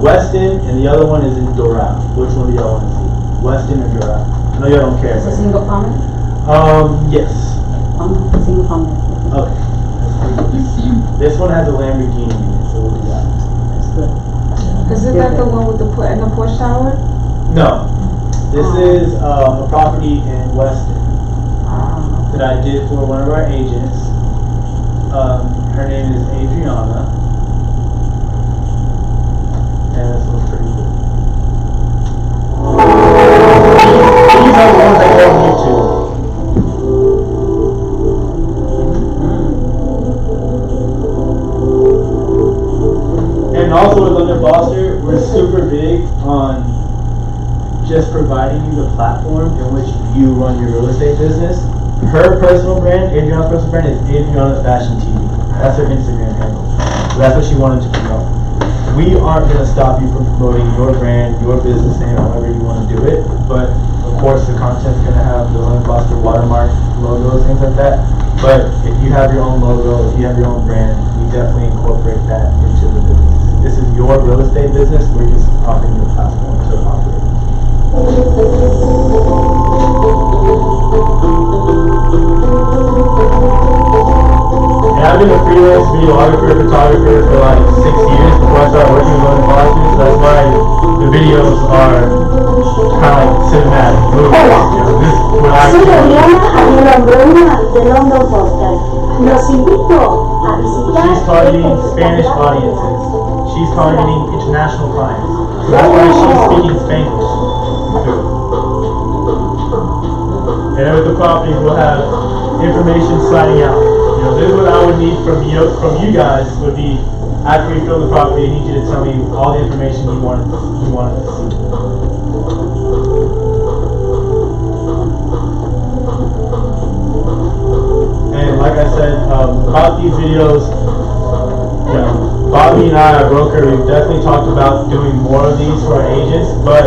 Speaker 1: Weston, and the other one is in Doral. Which one do y'all want to see? Weston or Doral? I know y'all don't care.
Speaker 3: Is it single family?
Speaker 1: Yes.
Speaker 3: Single family.
Speaker 1: Okay. This one has a Lamborghini in it, so we'll do that.
Speaker 3: That's good.
Speaker 5: Isn't that the one with the porch tower?
Speaker 1: No. This is a property in Weston that I did for one of our agents. Her name is Adriana. And this one's pretty good. These are the ones I go on YouTube. And also with London Foster, we're super big on just providing you the platform in which you run your real estate business. Her personal brand, Adriana's personal brand, is Adriana Fashion TV. That's her Instagram handle. So that's what she wanted to promote. We aren't going to stop you from promoting your brand, your business name, however you want to do it. But of course, the content's going to have the London Foster watermark, logos, things like that. But if you have your own logo, if you have your own brand, we definitely incorporate that into the business. This is your real estate business. We're just offering you a platform to operate. And I've been a freelance videographer, photographer for like 6 years before I started working with London Foster. So that's why the videos are kind of like cinematic movies. You know, this is what I
Speaker 11: Soy Adriana Aguilar Bruno de London Foster. Los invito a visitar
Speaker 1: She's targeting
Speaker 11: este
Speaker 1: Spanish audiences. She's targeting international clients. So that's why she's speaking Spanish. And then with the properties, we'll have information sliding out. You know, this is what I would need from you guys would be, after we fill the property, I need you to tell me all the information you wanted to see. And like I said, about these videos, you know, Bobby and I, our broker, we've definitely talked about doing more of these for our agents, but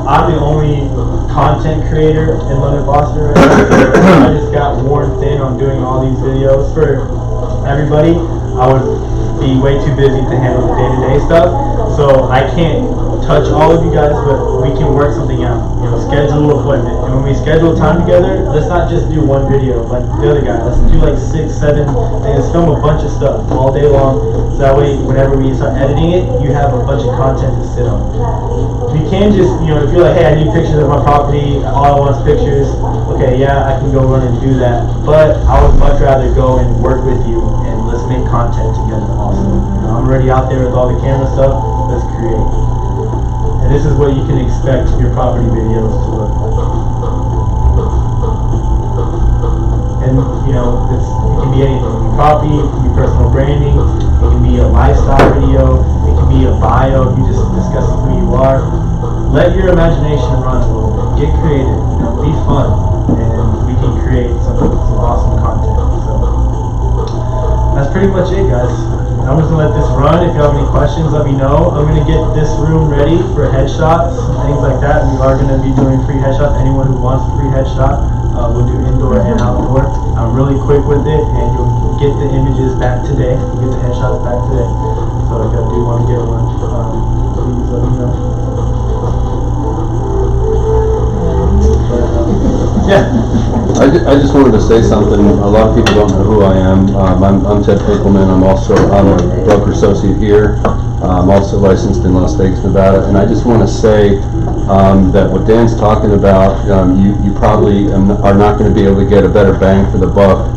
Speaker 1: I'm the only content creator in London Boston right now. I just got worn thin on doing all these videos for everybody. I would be way too busy to handle the day-to-day stuff, so I can't touch all of you guys, but we can work something out. You know, schedule an appointment, and when we schedule time together, let's not just do one video like the other guy. Let's do like 6, 7, and let's film a bunch of stuff all day long. So that way, whenever we start editing it, you have a bunch of content to sit on. You can just, you know, if you're like, hey, I need pictures of my property, all I want is pictures. Okay, yeah, I can go run and do that, but I would much rather go and work with you and let's make content together. Also, you know, I'm already out there with all the camera stuff. Let's create. And this is what you can expect your property videos to look like. And you know, it can be anything. It can be copy, it can be personal branding, it can be a lifestyle video, it can be a bio, you just discussing who you are. Let your imagination run a little bit. Get creative. You know, be fun, and we can create some awesome content. So that's pretty much it, guys. I'm just gonna let this run. If you have any questions, let me know. I'm gonna get this room ready for headshots, things like that. We are gonna be doing free headshots. Anyone who wants a free headshot, we'll do indoor and outdoor. I'm really quick with it, and you'll get the images back today. You'll get the headshots back today. So if you do want to get one, please let me know.
Speaker 9: I just wanted to say something. A lot of people don't know who I am. I'm Ted Pinkelman. I'm a broker associate here. I'm also licensed in Las Vegas, Nevada. And I just want to say that what Dan's talking about, you probably are not going to be able to get a better bang for the buck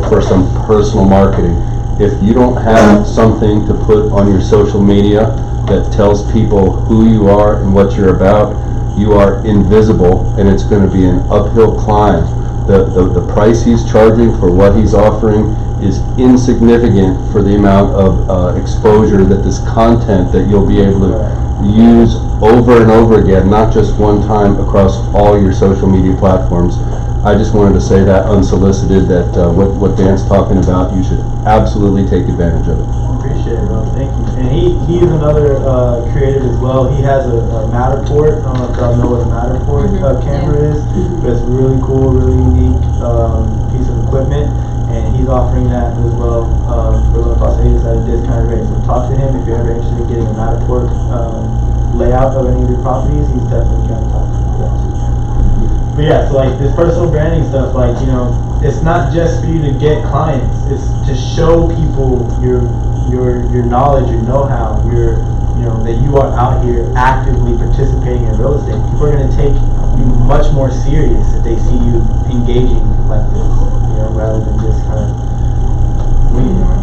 Speaker 9: for some personal marketing. If you don't have something to put on your social media that tells people who you are and what you're about, you are invisible, and it's going to be an uphill climb. The price he's charging for what he's offering is insignificant for the amount of exposure that this content that you'll be able to use over and over again, not just one time across all your social media platforms. I just wanted to say that unsolicited, that what Dan's talking about, you should absolutely take advantage of it.
Speaker 1: Appreciate it, bro. Thank you. And he's another creative as well. He has a Matterport. I don't know if y'all know what a Matterport camera is, but it's really cool, really unique piece of equipment. And he's offering that as well for Los Angeles at a discounted rate. So talk to him if you're ever interested in getting a Matterport layout of any of your properties. He's definitely got to talk to that too. But yeah, so like this personal branding stuff, like, you know, it's not just for you to get clients. It's to show people your knowledge, your know-how, you know, that you are out here actively participating in real estate. People are going to take you much more serious if they see you engaging like this, you know, rather than just kind of winging it.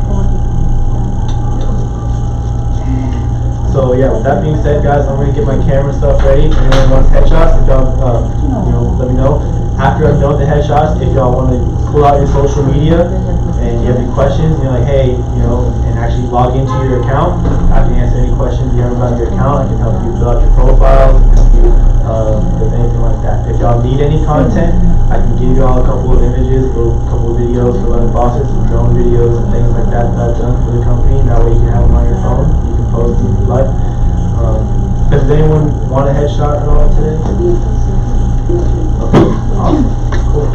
Speaker 1: So yeah, with that being said, guys, I'm going to get my camera stuff ready, and then once headshots, if y'all, you know, let me know. After I'm done with the headshots, if y'all want to pull out your social media and you have any questions, and you're like, hey, you know, and actually log into your account, I can answer any questions you have about your account. I can help you fill out your profile, I can help you with anything like that. If y'all need any content, I can give you all a couple of images, a couple of videos for London Boston, some drone videos and things like that that I've done for the company. That way you can have them on your phone. You can post if you like. Does anyone want a headshot at all today? Okay, awesome, cool.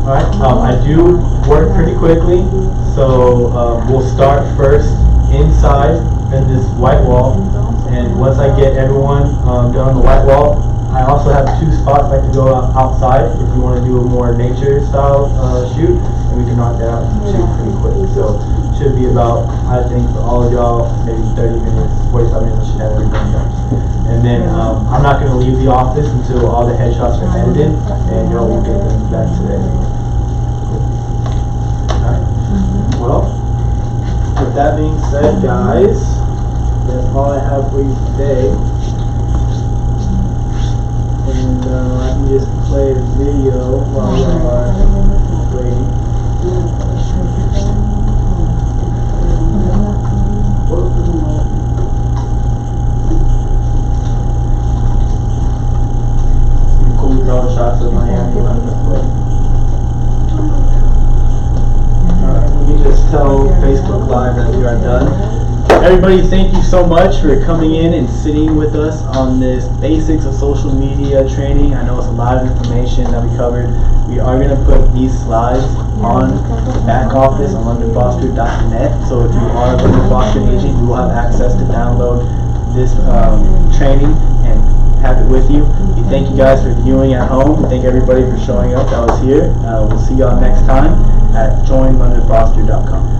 Speaker 1: Alright, I do work pretty quickly, so we'll start first inside in this white wall, and once I get everyone done on the white wall, I also have 2 spots I can go outside if you want to do a more nature style shoot, and we can knock that out and shoot pretty quick. So should be about, I think for all of y'all, maybe 30 minutes, 45 minutes, I should have everything done. And then I'm not going to leave the office until all the headshots are edited, and y'all will get them back today. with that being said, guys, that's all I have for you today. And I can just play the video while we are waiting. Some cool drone shots of Miami. Alright, let me just tell Facebook Live that we are done. Everybody, thank you so much for coming in and sitting with us on this basics of social media training. I know it's a lot of information that we covered. We are going to put these slides on the back office on londonfoster.net. So if you are a London Foster agent, you will have access to download this training and have it with you. We thank you guys for viewing at home. We thank everybody for showing up that was here. We'll see y'all next time at joinlondonfoster.com.